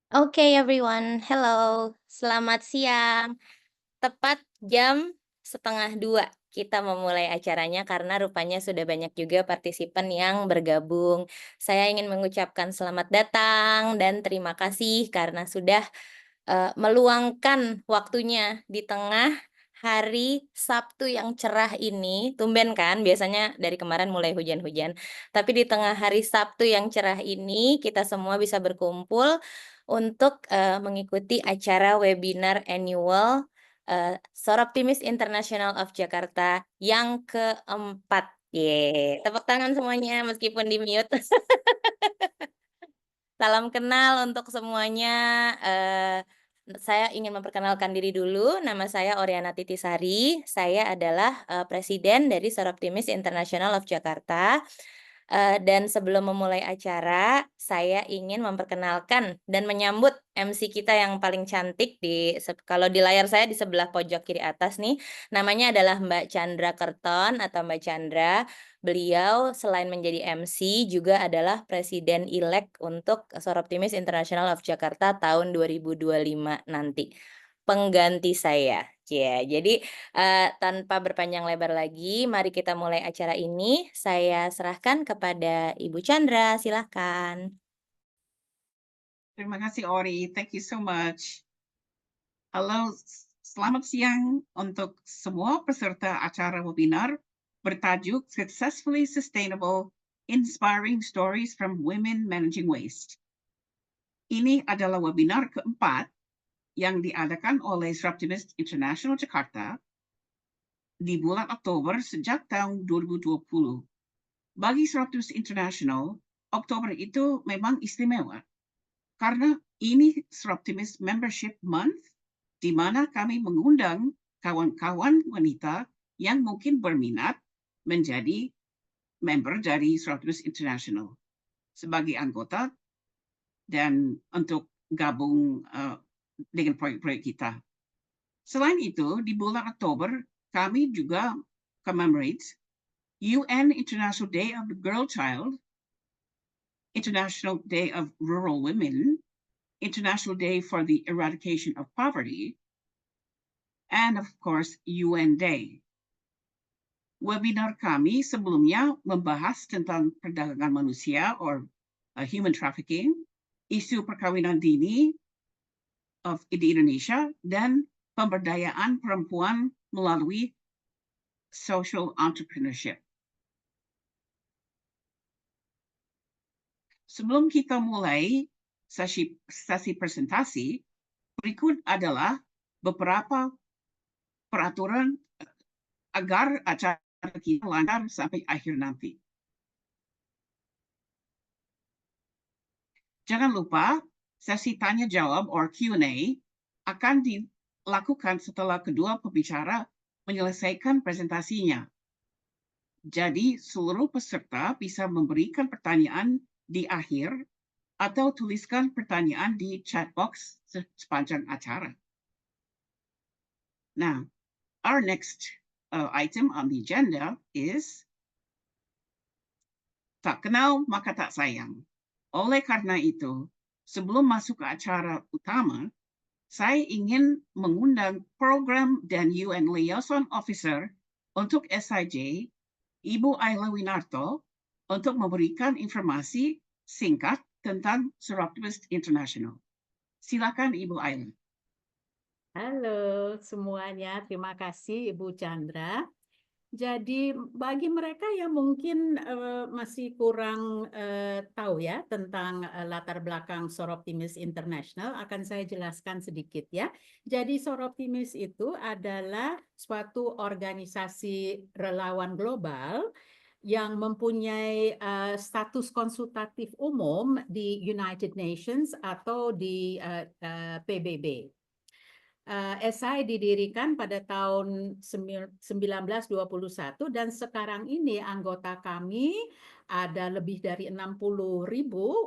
Okay, everyone. Hello, selamat siang. Tepat jam setengah dua kita memulai acaranya karena rupanya sudah banyak juga partisipan yang bergabung. Saya ingin mengucapkan selamat datang dan terima kasih karena sudah meluangkan waktunya di tengah hari Sabtu yang cerah ini. Tumben kan, biasanya dari kemarin mulai hujan-hujan. Tapi di tengah hari Sabtu yang cerah ini, kita semua bisa berkumpul untuk, mengikuti acara webinar annual, Soroptimis International of Jakarta yang keempat. Ye, tepuk tangan semuanya meskipun di-mute. Salam kenal untuk semuanya, saya ingin memperkenalkan diri dulu, nama saya Oriana Titisari, saya adalah, presiden dari Soroptimis International of Jakarta, dan sebelum memulai acara, saya ingin memperkenalkan dan menyambut MC kita yang paling cantik kalau di layar saya di sebelah pojok kiri atas nih, namanya adalah Mbak Chandra Kerton atau Mbak Chandra. Beliau selain menjadi MC juga adalah presiden-elek untuk Soroptimis International of Jakarta tahun 2025 nanti. Pengganti saya. Ya, jadi, tanpa berpanjang lebar lagi, mari kita mulai acara ini. Saya serahkan kepada Ibu Chandra, silahkan. Terima kasih Ori, thank you so much. Halo, selamat siang untuk semua peserta acara webinar bertajuk Successfully Sustainable Inspiring Stories from Women Managing Waste. Ini adalah webinar keempat yang diadakan oleh Disruptivist International Jakarta di bulan Oktober sejak tahun 2020. Bagi Disruptivist International, Oktober itu memang istimewa karena ini Disruptivist Membership Month, di mana kami mengundang kawan-kawan wanita yang mungkin berminat menjadi member dari Disruptivist International sebagai anggota dan untuk gabung dengan proyek-proyek kita. Selain itu, di bulan Oktober, kami juga commemorate UN International Day of the Girl Child, International Day of Rural Women, International Day for the Eradication of Poverty, and of course UN Day. Webinar kami sebelumnya membahas tentang perdagangan manusia or human trafficking, isu perkawinan dini di Indonesia, dan pemberdayaan perempuan melalui social entrepreneurship. Sebelum kita mulai sesi presentasi, berikut adalah beberapa peraturan agar acara kita lancar sampai akhir nanti. Jangan lupa, sesi tanya jawab or Q&A akan dilakukan setelah kedua pembicara menyelesaikan presentasinya. Jadi, seluruh peserta bisa memberikan pertanyaan di akhir atau tuliskan pertanyaan di chat box sepanjang acara. Now, our next item on the agenda is tak kenal maka tak sayang. Oleh karena itu, sebelum masuk ke acara utama, saya ingin mengundang program dan UN Liaison Officer untuk SIJ, Ibu Ayla Winarto, untuk memberikan informasi singkat tentang Soroptimist International. Silakan Ibu Ayla. Halo semuanya, terima kasih Ibu Chandra. Jadi bagi mereka yang mungkin masih kurang tahu ya tentang latar belakang Soroptimis International, akan saya jelaskan sedikit ya. Jadi Soroptimis itu adalah suatu organisasi relawan global yang mempunyai status konsultatif umum di United Nations atau di PBB. SI didirikan pada tahun 1921 dan sekarang ini anggota kami ada lebih dari 60.000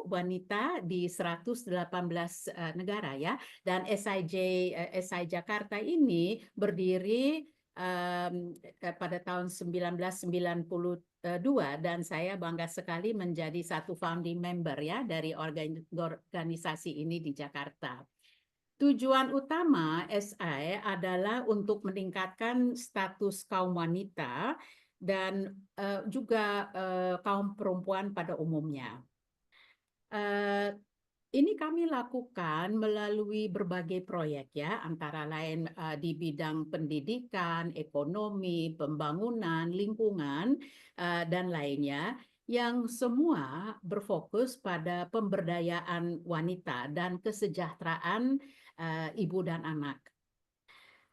wanita di 118 negara ya. Dan SI Jakarta ini berdiri pada tahun 1993 2022 dan saya bangga sekali menjadi satu founding member ya dari organisasi ini di Jakarta. Tujuan utama SI adalah untuk meningkatkan status kaum wanita dan juga kaum perempuan pada umumnya. Ini kami lakukan melalui berbagai proyek ya, antara lain di bidang pendidikan, ekonomi, pembangunan, lingkungan, dan lainnya, yang semua berfokus pada pemberdayaan wanita dan kesejahteraan ibu dan anak.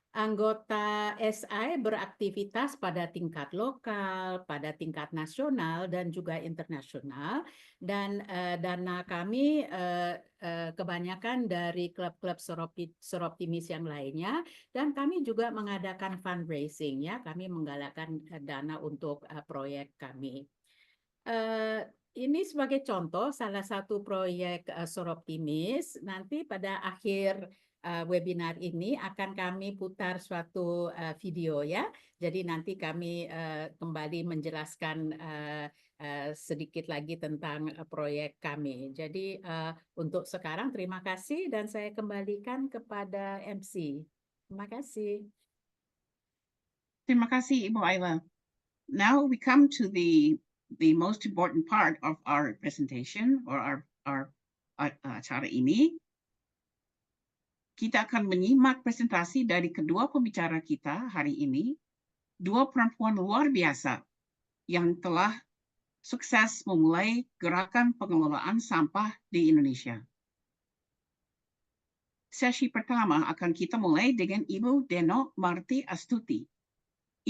Anggota SI beraktivitas pada tingkat lokal, pada tingkat nasional, dan juga internasional. Dan dana kami kebanyakan dari klub-klub Soroptimis yang lainnya. Dan kami juga mengadakan fundraising, ya. Kami menggalakkan dana untuk proyek kami. Ini sebagai contoh salah satu proyek Soroptimis. Nanti pada akhir webinar ini akan kami putar suatu video ya. Jadi nanti kami kembali menjelaskan sedikit lagi tentang proyek kami. Jadi untuk sekarang terima kasih dan saya kembalikan kepada MC. Terima kasih. Terima kasih, Ibu Ayla. Now we come to the most important part of our presentation or our acara ini. Kita akan menyimak presentasi dari kedua pembicara kita hari ini, dua perempuan luar biasa yang telah sukses memulai gerakan pengelolaan sampah di Indonesia. Sesi pertama akan kita mulai dengan Ibu Deno Marti Astuti.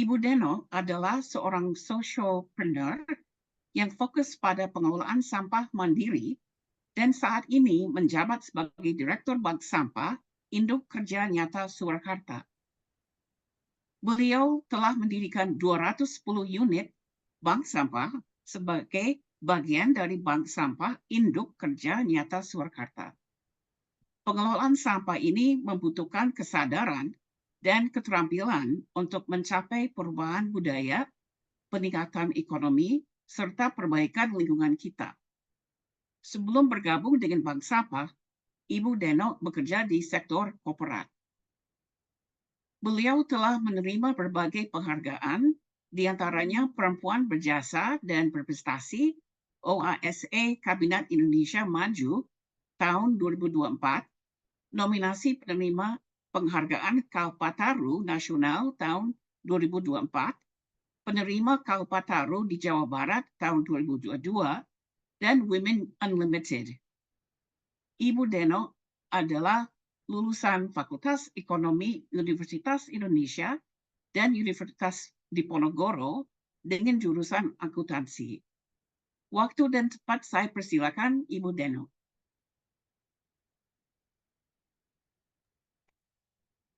Ibu Deno adalah seorang socialpreneur yang fokus pada pengelolaan sampah mandiri dan saat ini menjabat sebagai Direktur Bank Sampah Induk Kerja Nyata Surakarta. Beliau telah mendirikan 210 unit bank sampah sebagai bagian dari Bank Sampah Induk Kerja Nyata Surakarta. Pengelolaan sampah ini membutuhkan kesadaran dan keterampilan untuk mencapai perubahan budaya, peningkatan ekonomi, serta perbaikan lingkungan kita. Sebelum bergabung dengan Bank Sampah, Ibu Deno bekerja di sektor korporat. Beliau telah menerima berbagai penghargaan, di antaranya Perempuan Berjasa dan Berprestasi OASE Kabinet Indonesia Maju tahun 2024, nominasi penerima penghargaan Kalpataru Nasional tahun 2024, penerima Kalpataru di Jawa Barat tahun 2022, dan Women Unlimited. Ibu Deno adalah lulusan Fakultas Ekonomi Universitas Indonesia dan Universitas Diponegoro dengan jurusan akuntansi. Waktu dan tempat saya persilakan Ibu Deno.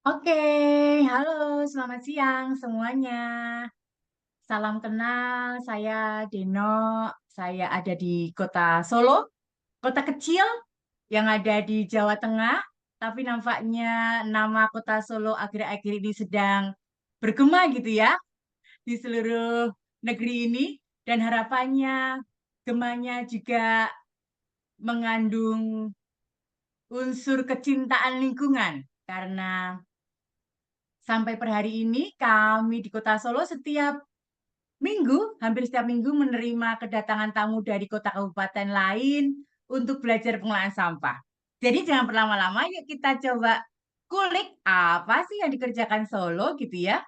Oke, halo, selamat siang semuanya. Salam kenal, saya Deno. Saya ada di kota Solo, kota kecil yang ada di Jawa Tengah. Tapi nampaknya nama kota Solo akhir-akhir ini sedang bergema gitu ya di seluruh negeri ini. Dan harapannya gemanya juga mengandung unsur kecintaan lingkungan. Karena sampai per hari ini kami di Kota Solo hampir setiap minggu menerima kedatangan tamu dari kota kabupaten lain untuk belajar pengelolaan sampah. Jadi jangan berlama-lama, yuk kita coba kulik apa sih yang dikerjakan Solo gitu ya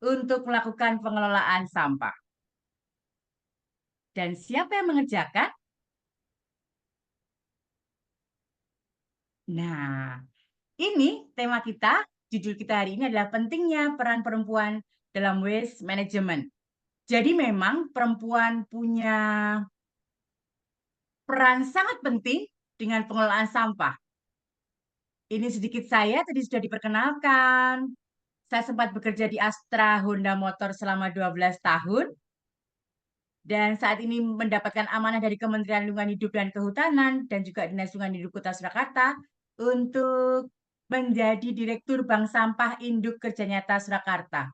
untuk melakukan pengelolaan sampah. Dan siapa yang mengerjakan? Nah, ini tema kita. Judul kita hari ini adalah pentingnya peran perempuan dalam waste management. Jadi memang perempuan punya peran sangat penting dengan pengelolaan sampah. Ini sedikit saya, tadi sudah diperkenalkan. Saya sempat bekerja di Astra Honda Motor selama 12 tahun. Dan saat ini mendapatkan amanah dari Kementerian Lingkungan Hidup dan Kehutanan dan juga Dinas Lingkungan Hidup Kota Surakarta untuk menjadi Direktur Bank Sampah Induk Kerja Nyata Surakarta.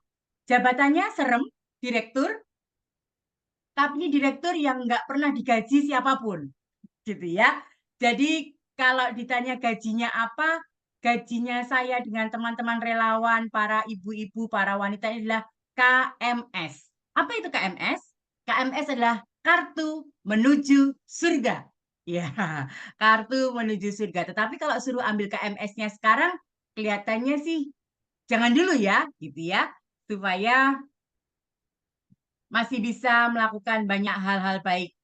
Jabatannya serem, Direktur, tapi ini direktur yang nggak pernah digaji siapapun, gitu ya. Jadi kalau ditanya gajinya apa, gajinya saya dengan teman-teman relawan, para ibu-ibu, para wanita ini adalah KMS. Apa itu KMS? KMS adalah kartu menuju surga. Ya, kartu menuju surga. Tetapi kalau suruh ambil KMS-nya sekarang, kelihatannya sih jangan dulu ya, gitu ya, supaya masih bisa melakukan banyak hal-hal baik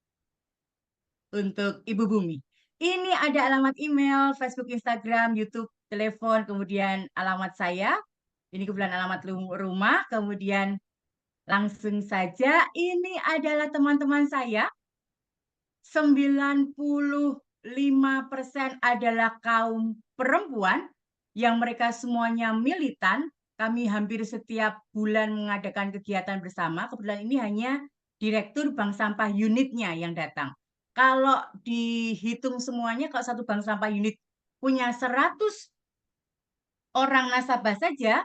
untuk Ibu Bumi. Ini ada alamat email, Facebook, Instagram, YouTube, telepon, kemudian alamat saya. Ini kebetulan alamat rumah, kemudian langsung saja ini adalah teman-teman saya. 95% adalah kaum perempuan yang mereka semuanya militan. Kami hampir setiap bulan mengadakan kegiatan bersama. Kebetulan ini hanya Direktur Bank Sampah unitnya yang datang. Kalau dihitung semuanya, kalau satu bank sampah unit punya 100 orang nasabah saja,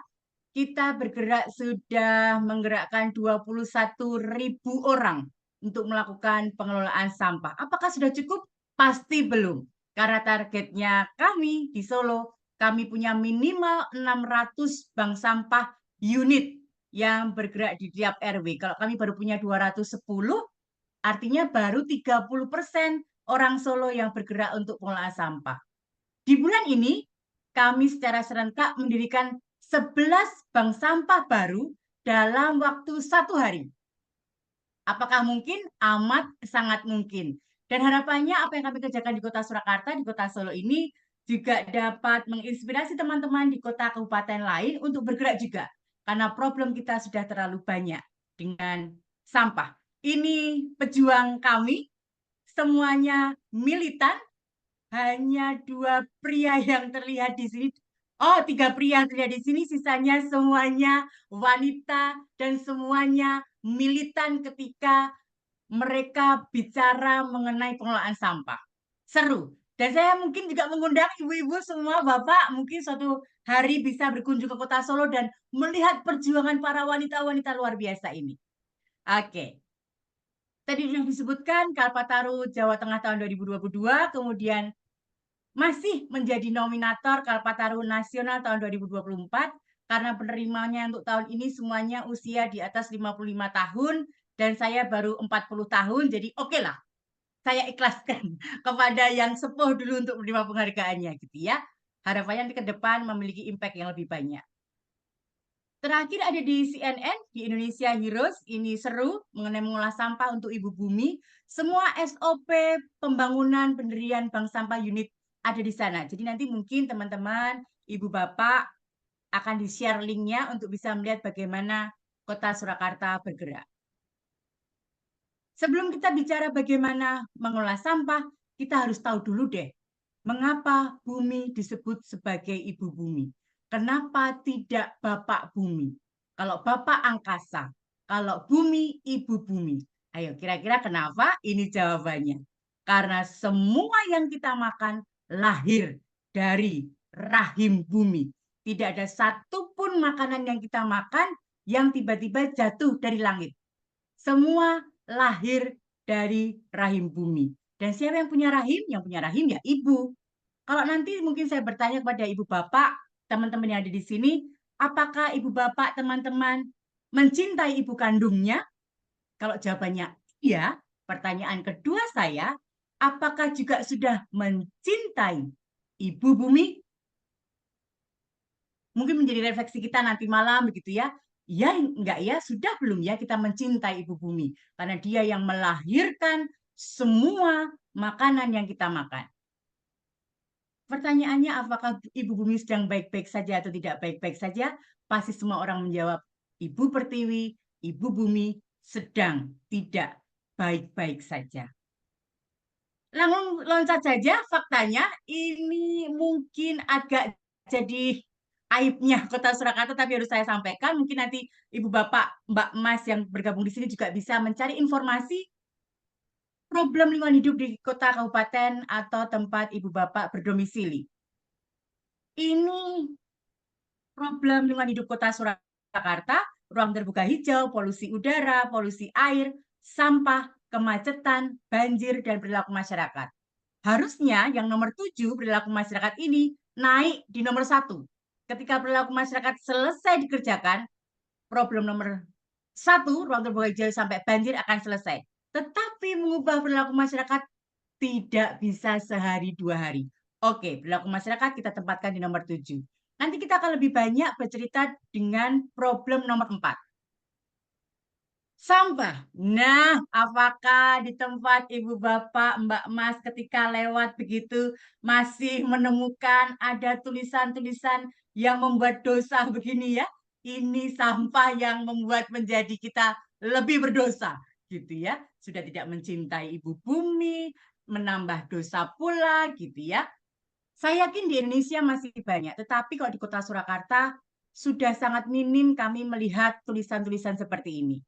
kita bergerak sudah menggerakkan 21.000 orang untuk melakukan pengelolaan sampah. Apakah sudah cukup? Pasti belum. Karena targetnya kami di Solo, kami punya minimal 600 bank sampah unit yang bergerak di tiap RW. Kalau kami baru punya 210, artinya baru 30% orang Solo yang bergerak untuk pengelolaan sampah. Di bulan ini, kami secara serentak mendirikan 11 bank sampah baru dalam waktu 1 hari. Apakah mungkin? Amat sangat mungkin. Dan harapannya apa yang kami kerjakan di Kota Surakarta, di Kota Solo ini juga dapat menginspirasi teman-teman di kota kabupaten lain untuk bergerak juga. Karena problem kita sudah terlalu banyak dengan sampah. Ini pejuang kami, semuanya militan, hanya 2 pria yang terlihat di sini. Oh, 3 pria yang terlihat di sini, sisanya semuanya wanita dan semuanya militan ketika mereka bicara mengenai pengelolaan sampah. Seru. Dan saya mungkin juga mengundang ibu-ibu semua, bapak, mungkin suatu hari bisa berkunjung ke Kota Solo dan melihat perjuangan para wanita-wanita luar biasa ini. Oke. Tadi sudah disebutkan Kalpataru Jawa Tengah tahun 2022, kemudian masih menjadi nominator Kalpataru Nasional tahun 2024 karena penerimanya untuk tahun ini semuanya usia di atas 55 tahun dan saya baru 40 tahun, jadi oke lah. Saya ikhlaskan kepada yang sepuh dulu untuk menerima penghargaannya gitu ya. Harapannya nanti ke depan memiliki impact yang lebih banyak. Terakhir ada di CNN, di Indonesia Heroes. Ini seru mengenai mengolah sampah untuk Ibu Bumi. Semua SOP pembangunan pendirian bank sampah unit ada di sana. Jadi nanti mungkin teman-teman, Ibu Bapak akan di-share linknya untuk bisa melihat bagaimana Kota Surakarta bergerak. Sebelum kita bicara bagaimana mengolah sampah, kita harus tahu dulu deh, mengapa bumi disebut sebagai ibu bumi? Kenapa tidak Bapak Bumi? Kalau Bapak angkasa, kalau bumi ibu bumi. Ayo, kira-kira kenapa? Ini jawabannya. Karena semua yang kita makan lahir dari rahim bumi. Tidak ada satupun makanan yang kita makan yang tiba-tiba jatuh dari langit. Semua lahir dari rahim bumi. Dan siapa yang punya rahim? Yang punya rahim ya ibu. Kalau nanti mungkin saya bertanya kepada ibu bapak, teman-teman yang ada di sini, apakah ibu bapak, teman-teman mencintai ibu kandungnya? Kalau jawabannya iya, pertanyaan kedua saya, apakah juga sudah mencintai ibu bumi? Mungkin menjadi refleksi kita nanti malam begitu ya. Ya, enggak ya, sudah belum ya kita mencintai ibu bumi? Karena dia yang melahirkan semua makanan yang kita makan. Pertanyaannya apakah ibu bumi sedang baik-baik saja atau tidak baik-baik saja? Pasti semua orang menjawab, ibu pertiwi, ibu bumi sedang tidak baik-baik saja. Langsung loncat saja faktanya, ini mungkin agak jadi aibnya Kota Surakarta, tapi harus saya sampaikan. Mungkin nanti Ibu Bapak, Mbak Mas yang bergabung di sini juga bisa mencari informasi problem lingkungan hidup di kota kabupaten atau tempat Ibu Bapak berdomisili. Ini problem lingkungan hidup Kota Surakarta, ruang terbuka hijau, polusi udara, polusi air, sampah, kemacetan, banjir, dan perilaku masyarakat. Harusnya yang nomor 7, perilaku masyarakat ini naik di nomor 1. Ketika perilaku masyarakat selesai dikerjakan, problem nomor 1, ruang terbuka hijau sampai banjir akan selesai. Tetapi mengubah perilaku masyarakat tidak bisa sehari 2 hari. Oke, perilaku masyarakat kita tempatkan di nomor 7. Nanti kita akan lebih banyak bercerita dengan problem nomor 4. Sampah. Nah, apakah di tempat Ibu Bapak, Mbak Mas ketika lewat begitu masih menemukan ada tulisan-tulisan yang membuat dosa begini ya? Ini sampah yang membuat menjadi kita lebih berdosa, gitu ya. Sudah tidak mencintai Ibu Bumi, menambah dosa pula, gitu ya. Saya yakin di Indonesia masih banyak, tetapi kalau di Kota Surakarta sudah sangat minim kami melihat tulisan-tulisan seperti ini.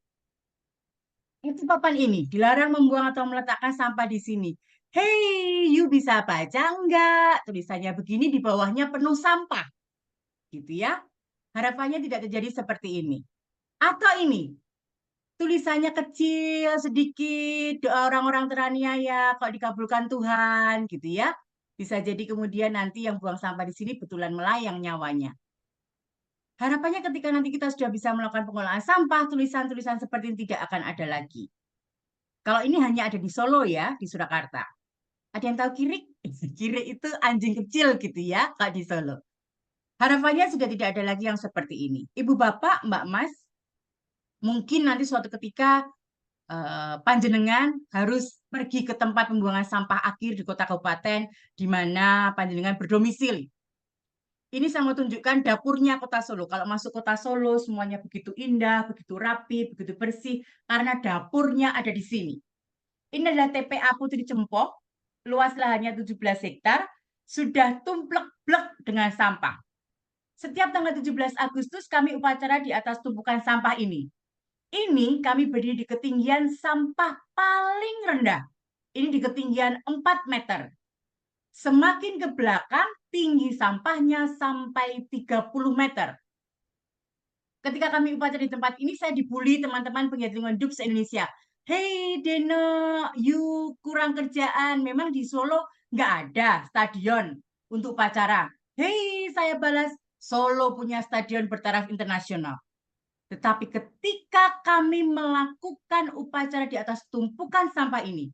Itu papan ini, dilarang membuang atau meletakkan sampah di sini. Hey, you bisa baca enggak? Tulisannya begini, di bawahnya penuh sampah. Gitu ya. Harapannya tidak terjadi seperti ini. Atau ini, tulisannya kecil, sedikit, doa orang-orang teraniaya, kalau dikabulkan Tuhan, gitu ya. Bisa jadi kemudian nanti yang buang sampah di sini betulan melayang nyawanya. Harapannya ketika nanti kita sudah bisa melakukan pengolahan sampah, tulisan-tulisan seperti ini tidak akan ada lagi. Kalau ini hanya ada di Solo ya, di Surakarta. Ada yang tahu kirik? Kirik itu anjing kecil gitu ya, kalau di Solo. Harapannya sudah tidak ada lagi yang seperti ini. Ibu Bapak, Mbak Mas, mungkin nanti suatu ketika panjenengan harus pergi ke tempat pembuangan sampah akhir di kota kabupaten di mana panjenengan berdomisili. Ini saya mau tunjukkan dapurnya Kota Solo. Kalau masuk Kota Solo semuanya begitu indah, begitu rapi, begitu bersih karena dapurnya ada di sini. Ini adalah TPA Putri Cempok, luas lahannya 17 hektar, sudah tumplek-blek dengan sampah. Setiap tanggal 17 Agustus kami upacara di atas tumpukan sampah ini. Ini kami berdiri di ketinggian sampah paling rendah. Ini di ketinggian 4 meter. Semakin ke belakang, tinggi sampahnya sampai 30 meter. Ketika kami upacara di tempat ini, saya dibully teman-teman penggiat lingkungan hidup se-Indonesia. Hey Deno, you kurang kerjaan. Memang di Solo nggak ada stadion untuk upacara. Hey, saya balas, Solo punya stadion bertaraf internasional. Tetapi ketika kami melakukan upacara di atas tumpukan sampah ini,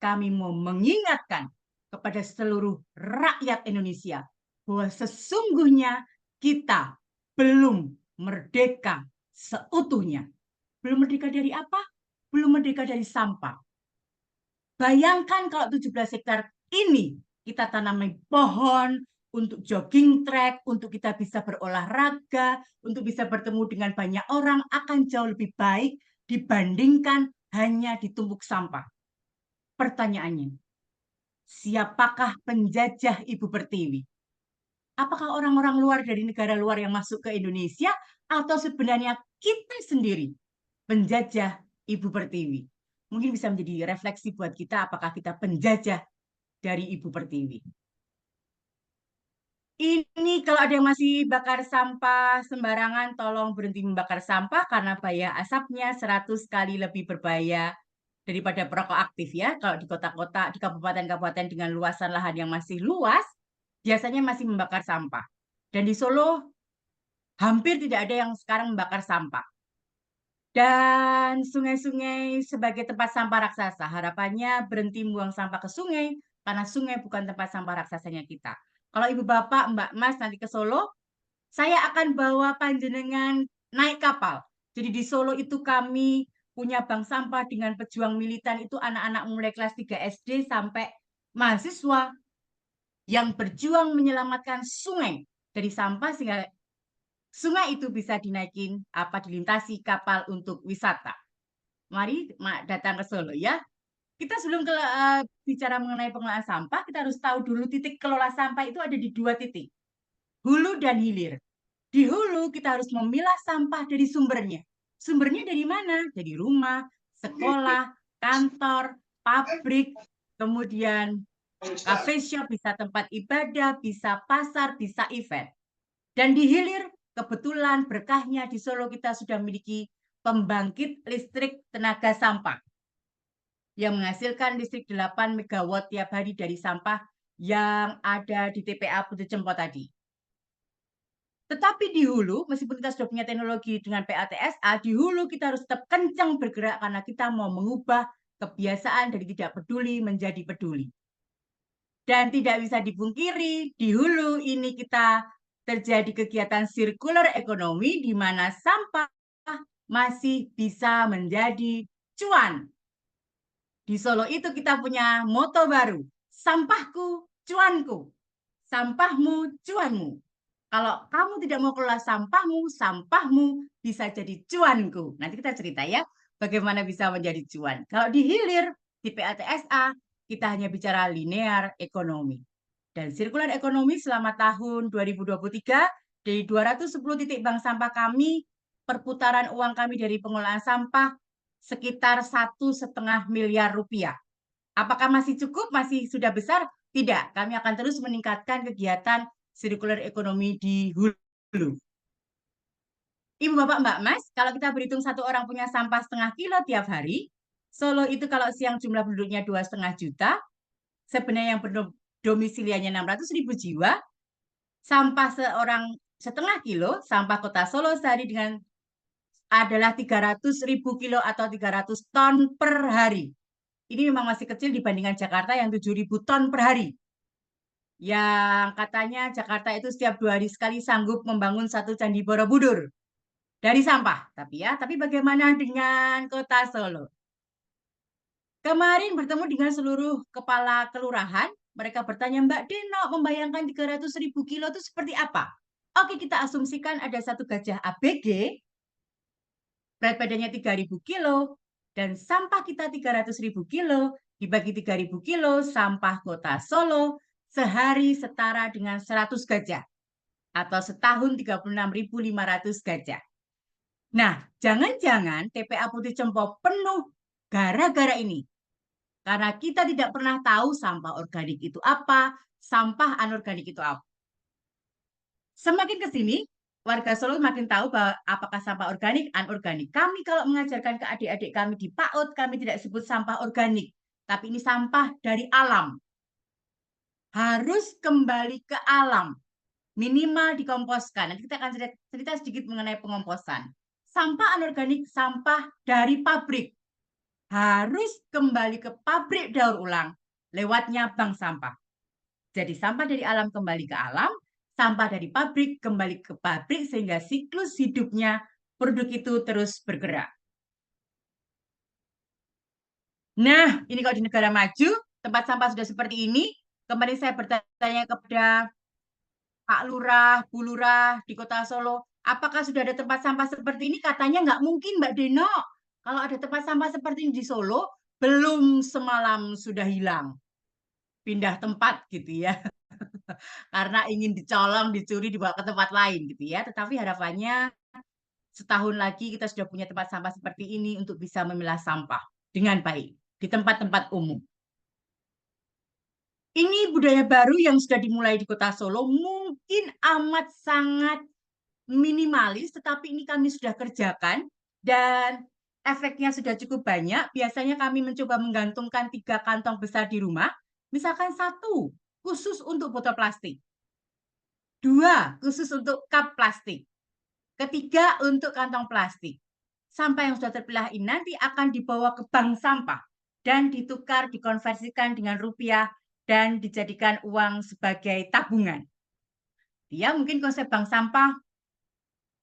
kami mau mengingatkan kepada seluruh rakyat Indonesia bahwa sesungguhnya kita belum merdeka seutuhnya. Belum merdeka dari apa? Belum merdeka dari sampah. Bayangkan kalau 17 hektar ini kita tanami pohon, untuk jogging track, untuk kita bisa berolahraga, untuk bisa bertemu dengan banyak orang, akan jauh lebih baik dibandingkan hanya ditumpuk sampah. Pertanyaannya, siapakah penjajah Ibu Pertiwi? Apakah orang-orang luar dari negara luar yang masuk ke Indonesia atau sebenarnya kita sendiri penjajah Ibu Pertiwi? Mungkin bisa menjadi refleksi buat kita apakah kita penjajah dari Ibu Pertiwi. Ini kalau ada yang masih bakar sampah sembarangan, tolong berhenti membakar sampah karena bahaya asapnya 100 kali lebih berbahaya daripada perokok aktif ya. Kalau di kota-kota, di kabupaten-kabupaten dengan luasan lahan yang masih luas, biasanya masih membakar sampah. Dan di Solo hampir tidak ada yang sekarang membakar sampah. Dan sungai-sungai sebagai tempat sampah raksasa, harapannya berhenti membuang sampah ke sungai, karena sungai bukan tempat sampah raksasanya kita. Kalau Ibu Bapak, Mbak Mas nanti ke Solo, saya akan bawa panjenengan naik kapal. Jadi di Solo itu kami punya bank sampah dengan pejuang militan itu anak-anak mulai kelas 3 SD sampai mahasiswa yang berjuang menyelamatkan sungai dari sampah sehingga sungai itu bisa dinaikin dilintasi kapal untuk wisata. Mari datang ke Solo ya. Kita sebelum bicara mengenai pengelolaan sampah, kita harus tahu dulu titik kelola sampah itu ada di 2 titik. Hulu dan hilir. Di hulu kita harus memilah sampah dari sumbernya. Sumbernya dari mana? Dari rumah, sekolah, kantor, pabrik, kemudian cafe shop, bisa tempat ibadah, bisa pasar, bisa event. Dan di hilir, kebetulan berkahnya di Solo kita sudah memiliki pembangkit listrik tenaga sampah yang menghasilkan listrik 8 MW tiap hari dari sampah yang ada di TPA Putri Cempo tadi. Tetapi di hulu, meskipun kita sudah punya teknologi dengan PATSA, di hulu kita harus tetap kencang bergerak karena kita mau mengubah kebiasaan dari tidak peduli menjadi peduli. Dan tidak bisa dipungkiri, di hulu ini kita terjadi kegiatan circular economy di mana sampah masih bisa menjadi cuan. Di Solo itu kita punya moto baru, sampahku, cuanku. Sampahmu, cuanmu. Kalau kamu tidak mau kelola sampahmu, sampahmu bisa jadi cuanku. Nanti kita cerita ya, bagaimana bisa menjadi cuan. Kalau di hilir, di PATSA, kita hanya bicara linear ekonomi. Dan sirkular ekonomi selama tahun 2023, dari 210 titik bank sampah kami, perputaran uang kami dari pengelolaan sampah sekitar 1,5 miliar rupiah. Apakah masih cukup, masih sudah besar? Tidak, kami akan terus meningkatkan kegiatan circular ekonomi di hulu. Ibu, Bapak, Mbak, Mas, kalau kita berhitung satu orang punya sampah setengah kilo tiap hari, Solo itu kalau siang jumlah penduduknya 2,5 juta, sebenarnya yang berdomisiliannya 600.000 jiwa, sampah seorang setengah kilo, sampah kota Solo sehari dengan adalah 300.000 kilo atau 300 ton per hari. Ini memang masih kecil dibandingkan Jakarta yang 7.000 ton per hari. Yang katanya Jakarta itu setiap 2 hari sekali sanggup membangun satu Candi Borobudur dari sampah. Tapi bagaimana dengan kota Solo? Kemarin bertemu dengan seluruh kepala kelurahan, mereka bertanya, Mbak Deno, membayangkan 300.000 kilo itu seperti apa? Oke, kita asumsikan ada satu gajah ABG, berat badannya 3.000 kilo, dan sampah kita 300.000 kilo, dibagi 3.000 kilo, sampah kota Solo sehari setara dengan 100 gajah, atau setahun 36.500 gajah. Nah, jangan-jangan TPA Putri Cempo penuh gara-gara ini. Karena kita tidak pernah tahu sampah organik itu apa, sampah anorganik itu apa. Semakin ke sini, warga Solo makin tahu bahwa apakah sampah organik, anorganik. Kami kalau mengajarkan ke adik-adik kami di PAUD, kami tidak sebut sampah organik, tapi ini sampah dari alam. Harus kembali ke alam, minimal dikomposkan. Nanti kita akan cerita sedikit mengenai pengomposan. Sampah anorganik, sampah dari pabrik. Harus kembali ke pabrik daur ulang, lewatnya bank sampah. Jadi sampah dari alam kembali ke alam, sampah dari pabrik kembali ke pabrik sehingga siklus hidupnya produk itu terus bergerak. Nah, ini kalau di negara maju, tempat sampah sudah seperti ini. Kemarin saya bertanya kepada Pak Lurah, Bu Lurah di Kota Solo, apakah sudah ada tempat sampah seperti ini? Katanya nggak mungkin, Mbak Deno. Kalau ada tempat sampah seperti ini di Solo, belum semalam sudah hilang. Pindah tempat gitu ya. Karena ingin dicolong, dicuri, dibawa ke tempat lain gitu ya. Tetapi harapannya setahun lagi kita sudah punya tempat sampah seperti ini untuk bisa memilah sampah dengan baik di tempat-tempat umum. Ini budaya baru yang sudah dimulai di Kota Solo, mungkin amat sangat minimalis, tetapi ini kami sudah kerjakan dan efeknya sudah cukup banyak. Biasanya kami mencoba menggantungkan 3 kantong besar di rumah, misalkan 1 khusus untuk botol plastik, 2 khusus untuk cup plastik, 3 untuk kantong plastik. Sampah yang sudah terpilah ini nanti akan dibawa ke bank sampah dan ditukar, dikonversikan dengan rupiah dan dijadikan uang sebagai tabungan. Ya, mungkin konsep bank sampah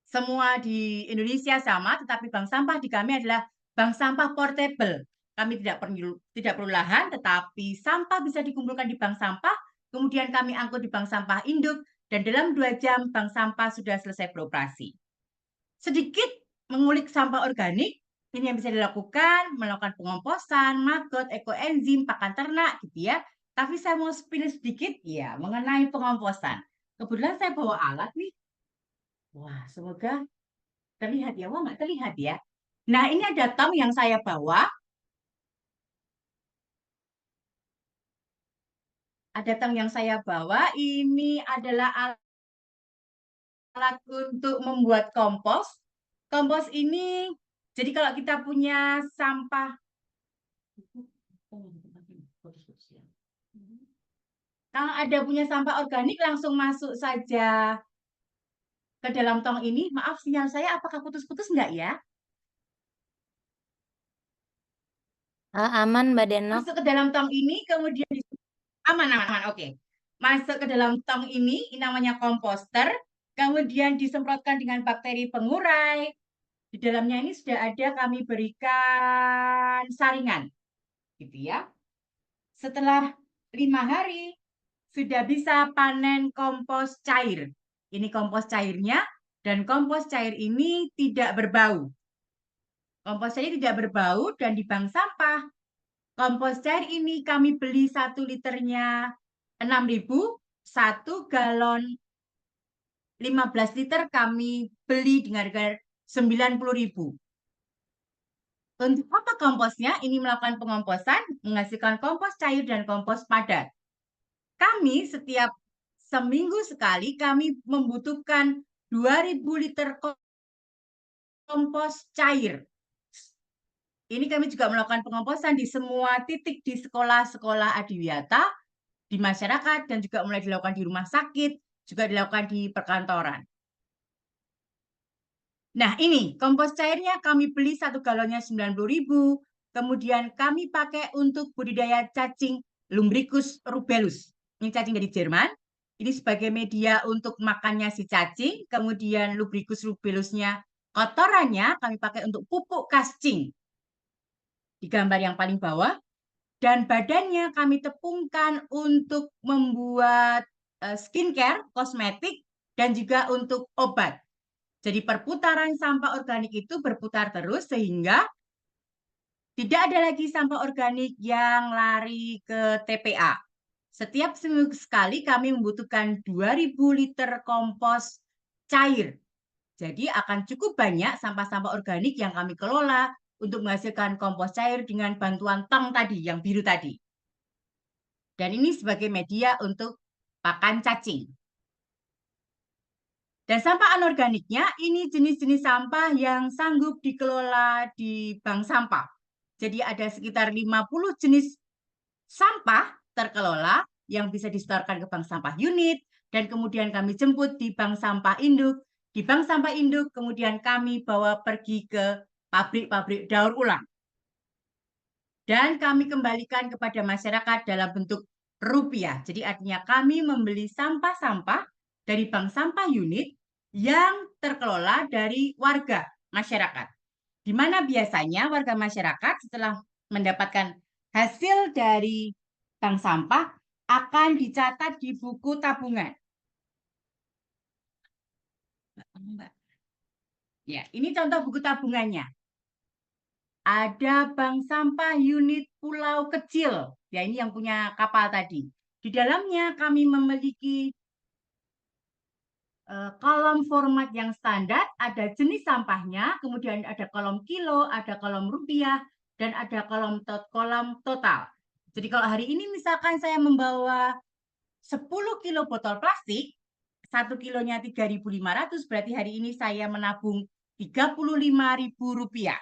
semua di Indonesia sama, tetapi bank sampah di kami adalah bank sampah portable. Kami tidak perlu lahan, tetapi sampah bisa dikumpulkan di bank sampah, kemudian kami angkut di bank sampah induk, dan dalam 2 jam bank sampah sudah selesai beroperasi. Sedikit mengulik sampah organik, ini yang bisa dilakukan, melakukan pengomposan, maggot, ekoenzim, pakan ternak, gitu ya. Tapi saya mau spill sedikit, ya, mengenai pengomposan. Kebetulan saya bawa alat nih. Wah, semoga terlihat ya. Wah, nggak terlihat ya. Nah, ini ada tong yang saya bawa. Ada tong yang saya bawa. Ini adalah alat untuk membuat kompos. Kompos ini Jadi kalau kita punya sampah, kalau ada punya sampah organik langsung masuk saja ke dalam tong ini. Maaf, sinyal saya apakah putus-putus enggak ya? Aman, Mbak Denok. Masuk ke dalam tong ini, kemudian aman, aman, aman, oke. Masuk ke dalam tong ini namanya komposter, kemudian disemprotkan dengan bakteri pengurai. Di dalamnya ini sudah ada kami berikan saringan, gitu ya. Setelah 5 hari, sudah bisa panen kompos cair. Ini kompos cairnya, dan kompos cair ini tidak berbau. Kompos cair tidak berbau, dan di bank sampah, kompos cair ini kami beli 1 liternya 6.000, 1 galon 15 liter kami beli dengan harga 90.000. Untuk apa komposnya? Ini melakukan pengomposan, menghasilkan kompos cair dan kompos padat. Kami setiap seminggu sekali kami membutuhkan 2.000 liter kompos cair. Ini kami juga melakukan pengomposan di semua titik di sekolah-sekolah adiwiyata, di masyarakat, dan juga mulai dilakukan di rumah sakit, juga dilakukan di perkantoran. Nah, ini kompos cairnya kami beli 1 galonnya 90.000. Kemudian kami pakai untuk budidaya cacing Lumbricus rubellus. Ini cacing dari Jerman. Ini sebagai media untuk makannya si cacing. Kemudian Lumbricus rubellusnya, kotorannya kami pakai untuk pupuk kascing. Di gambar yang paling bawah. Dan badannya kami tepungkan untuk membuat skincare, kosmetik, dan juga untuk obat. Jadi perputaran sampah organik itu berputar terus sehingga tidak ada lagi sampah organik yang lari ke TPA. Setiap seminggu sekali kami membutuhkan 2.000 liter kompos cair. Jadi akan cukup banyak sampah-sampah organik yang kami kelola untuk menghasilkan kompos cair dengan bantuan tong tadi, yang biru tadi. Dan ini sebagai media untuk pakan cacing. Dan sampah anorganiknya ini jenis-jenis sampah yang sanggup dikelola di bank sampah. Jadi ada sekitar 50 jenis sampah terkelola yang bisa disetorkan ke bank sampah unit, dan kemudian kami jemput di bank sampah induk. Di bank sampah induk kemudian kami bawa pergi ke pabrik-pabrik daur ulang. Dan kami kembalikan kepada masyarakat dalam bentuk rupiah. Jadi artinya kami membeli sampah-sampah dari bank sampah unit yang terkelola dari warga masyarakat. Di mana biasanya warga masyarakat setelah mendapatkan hasil dari bank sampah akan dicatat di buku tabungan. Ya, ini contoh buku tabungannya. Ada bank sampah unit pulau kecil. Ya, ini yang punya kapal tadi. Di dalamnya kami memiliki kolom format yang standar, ada jenis sampahnya, kemudian ada kolom kilo, ada kolom rupiah, dan ada kolom total. Jadi kalau hari ini misalkan saya membawa 10 kilo botol plastik, 1 kilonya 3.500, berarti hari ini saya menabung 35.000 rupiah.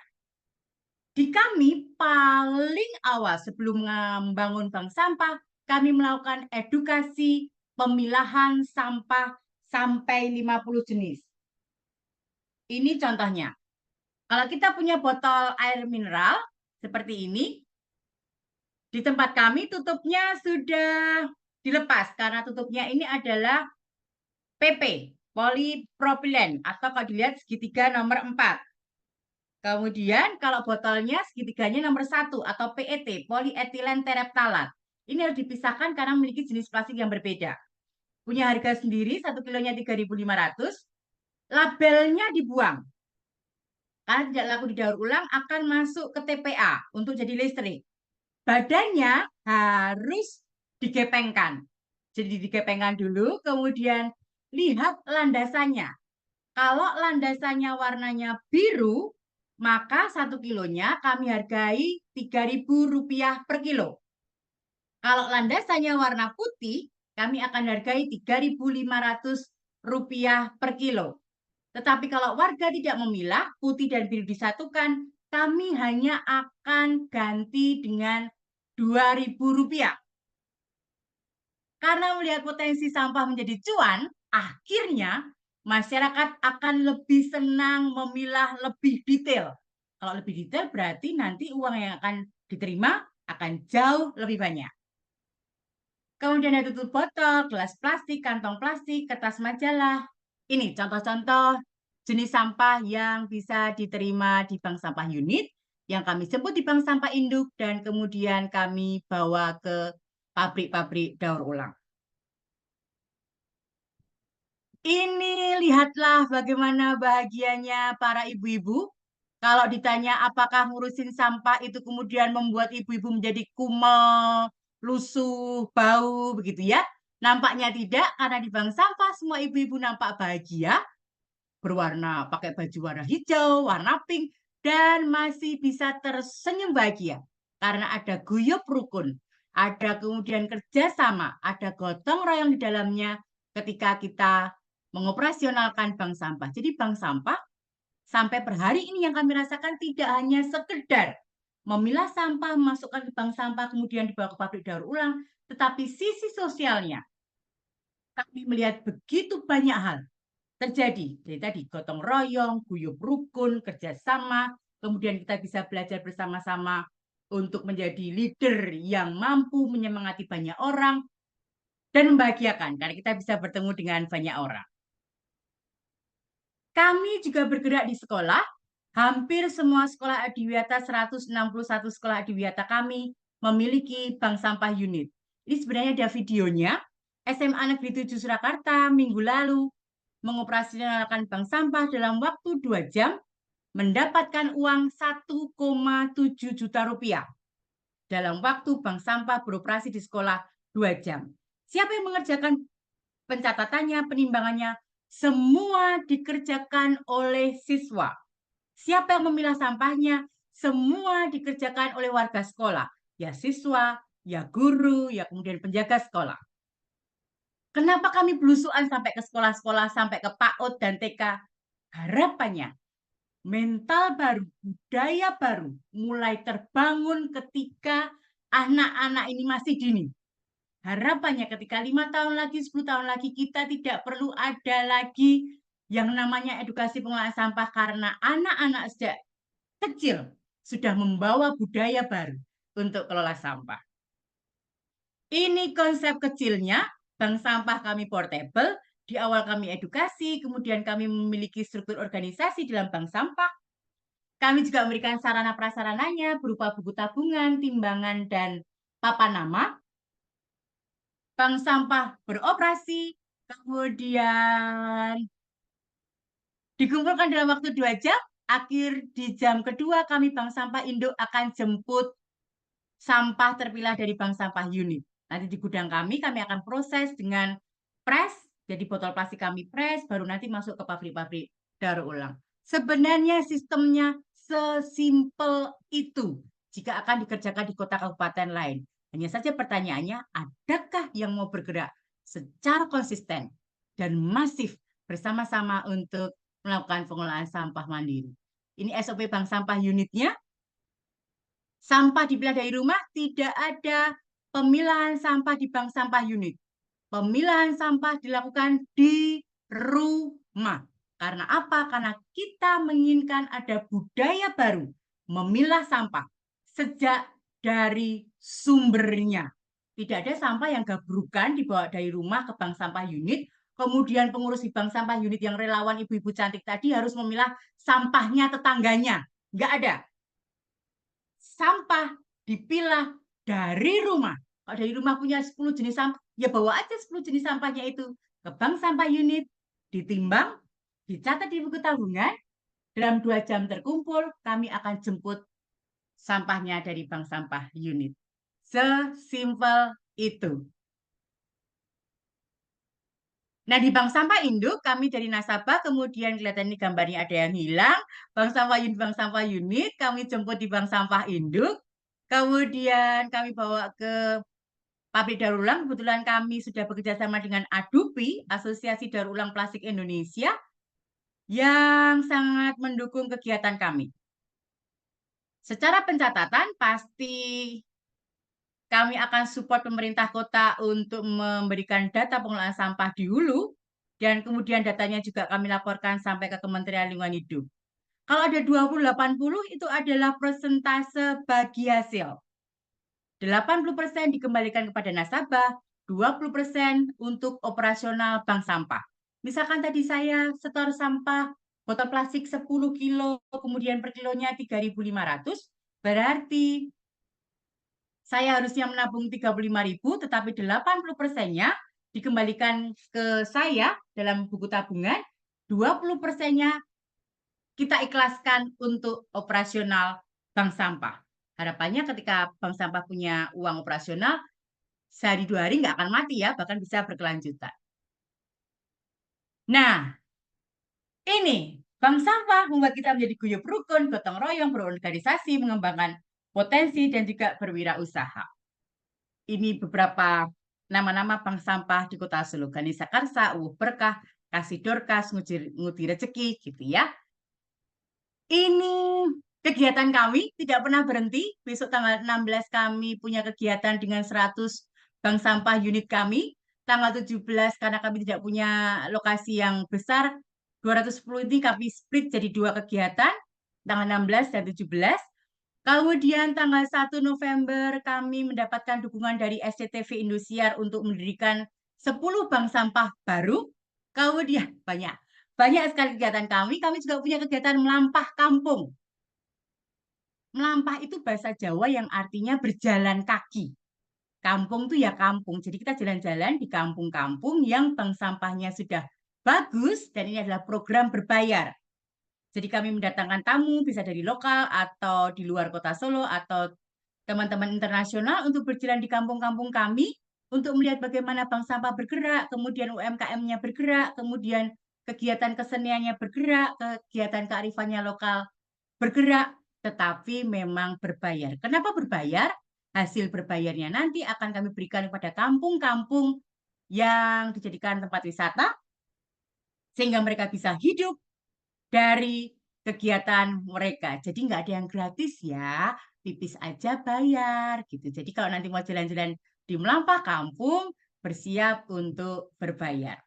Di kami paling awal sebelum membangun bank sampah, kami melakukan edukasi pemilahan sampah sampai 50 jenis. Ini contohnya. Kalau kita punya botol air mineral seperti ini, di tempat kami tutupnya sudah dilepas karena tutupnya ini adalah PP, polipropilen, atau kalau dilihat segitiga nomor 4. Kemudian kalau botolnya segitiganya nomor 1 atau PET, polyethylene terephthalate. Ini harus dipisahkan karena memiliki jenis plastik yang berbeda. Punya harga sendiri, 1 kilonya 3.500. Labelnya dibuang. Karena tidak laku didaur ulang, akan masuk ke TPA untuk jadi listrik. Badannya harus digepengkan. Jadi digepengkan dulu, kemudian lihat landasannya. Kalau landasannya warnanya biru, maka 1 kilonya kami hargai 3.000 rupiah per kilo. Kalau landasannya warna putih, kami akan hargai 3.500 rupiah per kilo. Tetapi kalau warga tidak memilah, putih dan biru disatukan, kami hanya akan ganti dengan Rp2.000. Karena melihat potensi sampah menjadi cuan, akhirnya masyarakat akan lebih senang memilah lebih detail. Kalau lebih detail berarti nanti uang yang akan diterima akan jauh lebih banyak. Kemudian ada tutup botol, gelas plastik, kantong plastik, kertas majalah. Ini contoh-contoh jenis sampah yang bisa diterima di bank sampah unit, yang kami jemput di bank sampah induk, dan kemudian kami bawa ke pabrik-pabrik daur ulang. Ini lihatlah bagaimana bahagianya para ibu-ibu. Kalau ditanya apakah ngurusin sampah itu kemudian membuat ibu-ibu menjadi kumel, lusuh, bau, begitu ya. Nampaknya tidak, karena di bank sampah semua ibu-ibu nampak bahagia, berwarna pakai baju warna hijau, warna pink, dan masih bisa tersenyum bahagia. Karena ada guyup rukun, ada kemudian kerjasama, ada gotong royong di dalamnya ketika kita mengoperasionalkan bank sampah. Jadi bank sampah sampai per hari ini yang kami rasakan tidak hanya sekedar memilah sampah, masukkan ke bank sampah, kemudian dibawa ke pabrik daur ulang, tetapi sisi sosialnya kami melihat begitu banyak hal terjadi. Dari tadi gotong royong, guyup rukun, kerjasama, kemudian kita bisa belajar bersama-sama untuk menjadi leader yang mampu menyemangati banyak orang dan membahagiakan karena kita bisa bertemu dengan banyak orang. Kami juga bergerak di sekolah. Hampir semua sekolah adiwiyata, 161 sekolah adiwiyata kami memiliki bank sampah unit. Ini sebenarnya ada videonya. SMA Negeri 7 Surakarta minggu lalu mengoperasionalkan bank sampah dalam waktu 2 jam, mendapatkan uang 1,7 juta rupiah. Dalam waktu bank sampah beroperasi di sekolah 2 jam. Siapa yang mengerjakan pencatatannya, penimbangannya? Semua dikerjakan oleh siswa. Siapa yang memilah sampahnya? Semua dikerjakan oleh warga sekolah. Ya siswa, ya guru, ya kemudian penjaga sekolah. Kenapa kami belusuan sampai ke sekolah-sekolah, sampai ke PAUD dan TK? Harapannya, mental baru, budaya baru, mulai terbangun ketika anak-anak ini masih dini. Harapannya ketika 5 tahun lagi, 10 tahun lagi, kita tidak perlu ada lagi yang namanya edukasi pengelolaan sampah karena anak-anak sejak kecil sudah membawa budaya baru untuk kelola sampah. Ini konsep kecilnya, bank sampah kami portable, di awal kami edukasi, kemudian kami memiliki struktur organisasi dalam bank sampah. Kami juga memberikan sarana prasarananya berupa buku tabungan, timbangan, dan papan nama. Bank sampah beroperasi, kemudian dikumpulkan dalam waktu 2 jam, akhir di jam kedua kami bank sampah induk akan jemput sampah terpilah dari bank sampah unit. Nanti di gudang kami akan proses dengan press, jadi botol plastik kami press, baru nanti masuk ke pabrik-pabrik daur ulang. Sebenarnya sistemnya sesimpel itu jika akan dikerjakan di kota kabupaten lain. Hanya saja pertanyaannya, adakah yang mau bergerak secara konsisten dan masif bersama-sama untuk melakukan pengelolaan sampah mandiri? Ini SOP bank sampah unitnya. Sampah dipilah dari rumah, tidak ada pemilahan sampah di bank sampah unit. Pemilahan sampah dilakukan di rumah. Karena apa? Karena kita menginginkan ada budaya baru memilah sampah sejak dari sumbernya. Tidak ada sampah yang gabrukan dibawa dari rumah ke bank sampah unit, kemudian pengurus di bank sampah unit yang relawan ibu-ibu cantik tadi harus memilah sampahnya tetangganya. Nggak ada. Sampah dipilah dari rumah. Kalau dari rumah punya 10 jenis sampah, ya bawa aja 10 jenis sampahnya itu ke bank sampah unit, ditimbang, dicatat di buku tabungan, dalam 2 jam terkumpul, kami akan jemput sampahnya dari bank sampah unit. Sesimpel itu. Nah, di bank sampah induk, kami dari nasabah, kemudian kelihatan ini gambarnya ada yang hilang. Bank sampah unit, kami jemput di bank sampah induk. Kemudian kami bawa ke pabrik daur ulang. Kebetulan kami sudah bekerja sama dengan ADUPI, Asosiasi Daur Ulang Plastik Indonesia. yang sangat mendukung kegiatan kami. Secara pencatatan pasti kami akan support pemerintah kota untuk memberikan data pengelolaan sampah di hulu, dan kemudian datanya juga kami laporkan sampai ke Kementerian Lingkungan Hidup. Kalau ada 20-80 itu adalah persentase bagi hasil. 80% dikembalikan kepada nasabah, 20% untuk operasional bank sampah. Misalkan tadi saya setor sampah botol plastik 10 kilo, kemudian per kilonya 3.500, berarti saya harusnya menabung 35.000, tetapi 80%-nya dikembalikan ke saya dalam buku tabungan, 20%-nya kita ikhlaskan untuk operasional bank sampah. Harapannya ketika bank sampah punya uang operasional, sehari 2 hari nggak akan mati ya, bahkan bisa berkelanjutan. Nah, ini bank sampah membuat kita menjadi guyup rukun, gotong royong, berorganisasi, mengembangkan potensi, dan juga berwirausaha. Ini beberapa nama-nama bank sampah di Kota Solo. Ganesha Karsa, Berkah, Kasih Dorcas, Ngudi Rezeki, gitu ya. Ini kegiatan kami tidak pernah berhenti. Besok tanggal 16 kami punya kegiatan dengan 100 bank sampah unit kami. Tanggal 17 karena kami tidak punya lokasi yang besar, 210 ini kami split jadi 2 kegiatan, tanggal 16 dan 17. Kemudian tanggal 1 November kami mendapatkan dukungan dari SCTV Indosiar untuk mendirikan 10 bank sampah baru. Kemudian banyak sekali kegiatan kami. Kami juga punya kegiatan melampah kampung. Melampah itu bahasa Jawa yang artinya berjalan kaki. Kampung itu ya kampung. Jadi kita jalan-jalan di kampung-kampung yang bank sampahnya sudah bagus, dan ini adalah program berbayar. Jadi kami mendatangkan tamu, bisa dari lokal atau di luar Kota Solo atau teman-teman internasional untuk berjalan di kampung-kampung kami, untuk melihat bagaimana bank sampah bergerak, kemudian UMKM-nya bergerak, kemudian kegiatan keseniannya bergerak, kegiatan kearifannya lokal bergerak, tetapi memang berbayar. Kenapa berbayar? Hasil berbayarnya nanti akan kami berikan kepada kampung-kampung yang dijadikan tempat wisata, sehingga mereka bisa hidup dari kegiatan mereka. Jadi nggak ada yang gratis ya, pipis aja bayar gitu. Jadi kalau nanti mau jalan-jalan di Melampah Kampung, bersiap untuk berbayar.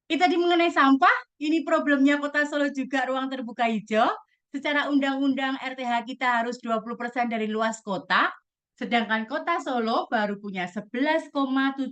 Itu tadi mengenai sampah, ini problemnya Kota Solo juga ruang terbuka hijau. Secara undang-undang RTH kita harus 20% dari luas kota, sedangkan Kota Solo baru punya 11,17%.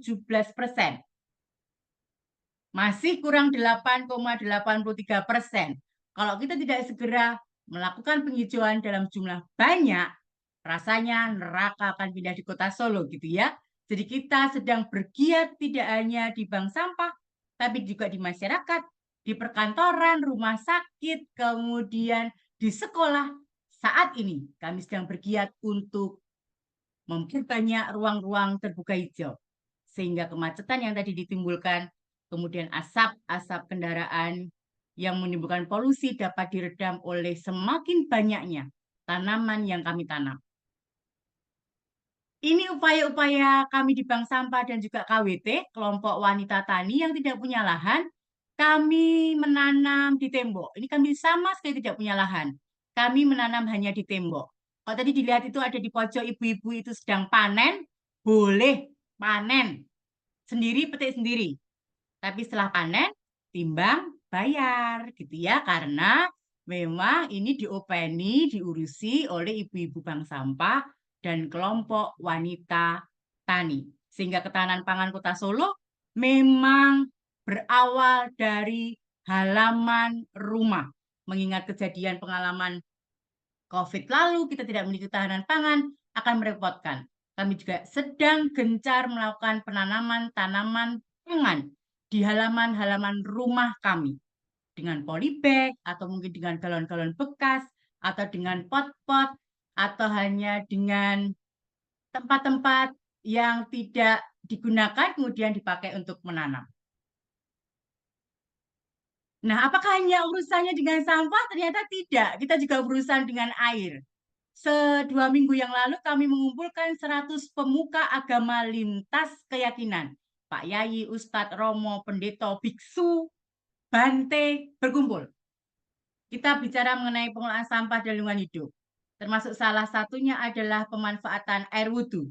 Masih kurang 8,83%. Kalau kita tidak segera melakukan penghijauan dalam jumlah banyak, rasanya neraka akan pindah di Kota Solo gitu ya. Jadi kita sedang bergiat tidak hanya di bank sampah, tapi juga di masyarakat, di perkantoran, rumah sakit, kemudian di sekolah. Saat ini kami sedang bergiat untuk memperbanyak ruang-ruang terbuka hijau, sehingga kemacetan yang tadi ditimbulkan, kemudian asap-asap kendaraan yang menimbulkan polusi dapat diredam oleh semakin banyaknya tanaman yang kami tanam. Ini upaya-upaya kami di Bank Sampah dan juga KWT, kelompok wanita tani yang tidak punya lahan. Kami menanam di tembok. Ini kami sama sekali tidak punya lahan. Kami menanam hanya di tembok. Kalau tadi dilihat itu ada di pojok ibu-ibu itu sedang panen, boleh panen. Sendiri, petik sendiri. Tapi setelah panen, timbang, bayar. Gitu ya, karena memang ini diopeni, diurusi oleh ibu-ibu bank sampah dan kelompok wanita tani. Sehingga ketahanan pangan Kota Solo memang berawal dari halaman rumah. Mengingat kejadian pengalaman COVID lalu, kita tidak memiliki ketahanan pangan, akan merepotkan. Kami juga sedang gencar melakukan penanaman tanaman pangan di halaman-halaman rumah kami. Dengan polybag, atau mungkin dengan galon-galon bekas, atau dengan pot-pot, atau hanya dengan tempat-tempat yang tidak digunakan kemudian dipakai untuk menanam. Nah, apakah hanya urusannya dengan sampah? Ternyata tidak. Kita juga berurusan dengan air. 2 minggu yang lalu kami mengumpulkan 100 pemuka agama lintas keyakinan. Pak Yai, Ustadz, Romo, Pendeta, Biksu, Bante berkumpul. Kita bicara mengenai pengelolaan sampah dan lingkungan hidup. Termasuk salah satunya adalah pemanfaatan air wudhu.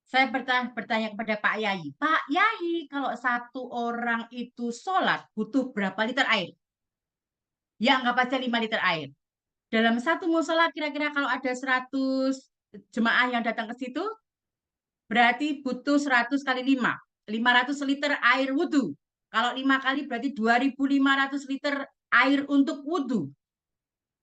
Saya bertanya kepada Pak Yai, Pak Yai, kalau satu orang itu sholat butuh berapa liter air? Ya, anggap aja 5 liter air. Dalam satu musola kira-kira kalau ada 100 jemaah yang datang ke situ, berarti butuh 100 kali 5. 500 liter air wudhu. Kalau 5 kali berarti 2.500 liter air untuk wudhu.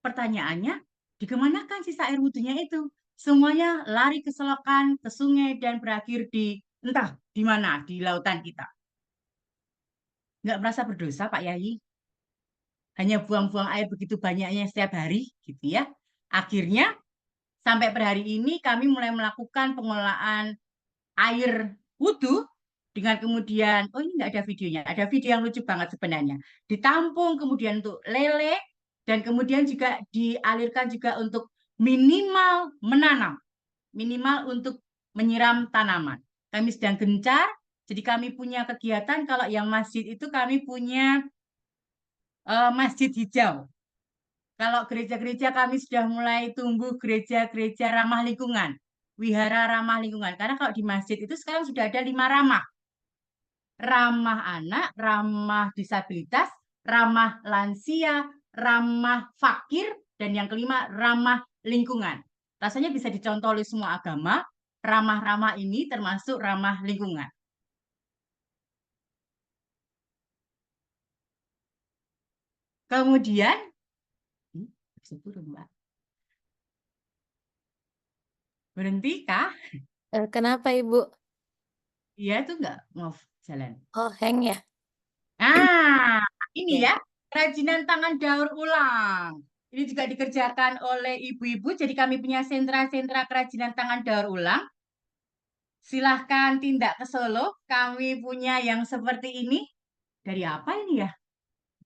Pertanyaannya, dikemanakan sisa air wudhunya itu? Semuanya lari ke selokan, ke sungai, dan berakhir di entah di mana, di lautan kita. Nggak merasa berdosa, Pak Yai? Hanya buang-buang air begitu banyaknya setiap hari, gitu ya. Akhirnya, sampai per hari ini kami mulai melakukan pengelolaan air wudhu dengan kemudian, oh ini nggak ada videonya, ada video yang lucu banget sebenarnya. Ditampung kemudian untuk lele, dan kemudian juga dialirkan juga untuk minimal menanam, minimal untuk menyiram tanaman. Kami sedang gencar, jadi kami punya kegiatan, kalau yang masjid itu kami punya masjid hijau. Kalau gereja-gereja kami sudah mulai tumbuh gereja-gereja ramah lingkungan, wihara ramah lingkungan. Karena kalau di masjid itu sekarang sudah ada 5 ramah. Ramah anak, ramah disabilitas, ramah lansia, ramah fakir, dan yang kelima ramah lingkungan. Rasanya bisa dicontoh oleh semua agama, ramah-ramah ini termasuk ramah lingkungan. Kemudian, Mbak, berhenti kah? Kenapa Ibu? Iya itu nggak mau jalan. Oh, hang ya? Ah, ini Ya. ya, kerajinan tangan daur ulang. Ini juga dikerjakan oleh ibu-ibu, jadi kami punya sentra-sentra kerajinan tangan daur ulang. Silahkan tindak ke Solo, kami punya yang seperti ini. Dari apa ini ya?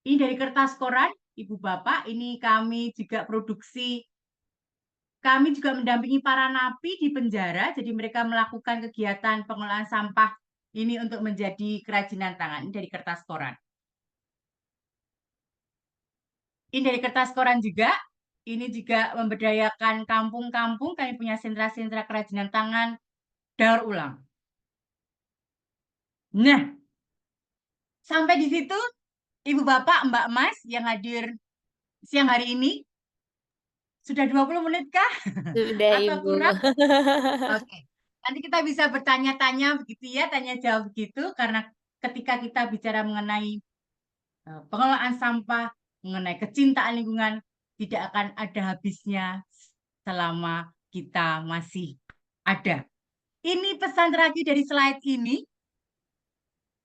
Ini dari kertas koran, Ibu Bapak. Ini kami juga produksi. Kami juga mendampingi para napi di penjara, jadi mereka melakukan kegiatan pengelolaan sampah ini untuk menjadi kerajinan tangan. Ini dari kertas koran. Ini dari kertas koran juga. Ini juga memberdayakan kampung-kampung. Kami punya sentra-sentra kerajinan tangan daur ulang. Nah, sampai di situ, Ibu Bapak, Mbak Mas yang hadir siang hari ini, sudah 20 menit kah? Sudah Atau Ibu. kurang? Oke. Nanti kita bisa bertanya-tanya begitu ya, tanya jawab begitu, karena ketika kita bicara mengenai pengelolaan sampah, mengenai kecintaan lingkungan, tidak akan ada habisnya selama kita masih ada. Ini pesan terakhir dari slide ini.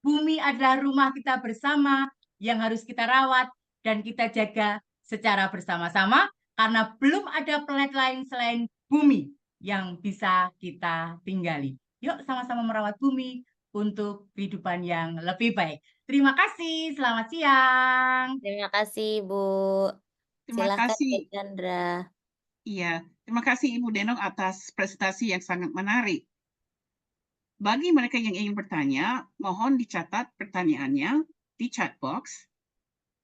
Bumi adalah rumah kita bersama yang harus kita rawat dan kita jaga secara bersama-sama karena belum ada planet lain selain bumi yang bisa kita tinggali. Yuk sama-sama merawat bumi untuk kehidupan yang lebih baik. Terima kasih, selamat siang. Terima kasih Ibu. Terima Silahkan kasih. Kak Chandra. Iya, terima kasih Ibu Denong atas presentasi yang sangat menarik. Bagi mereka yang ingin bertanya, mohon dicatat pertanyaannya di chat box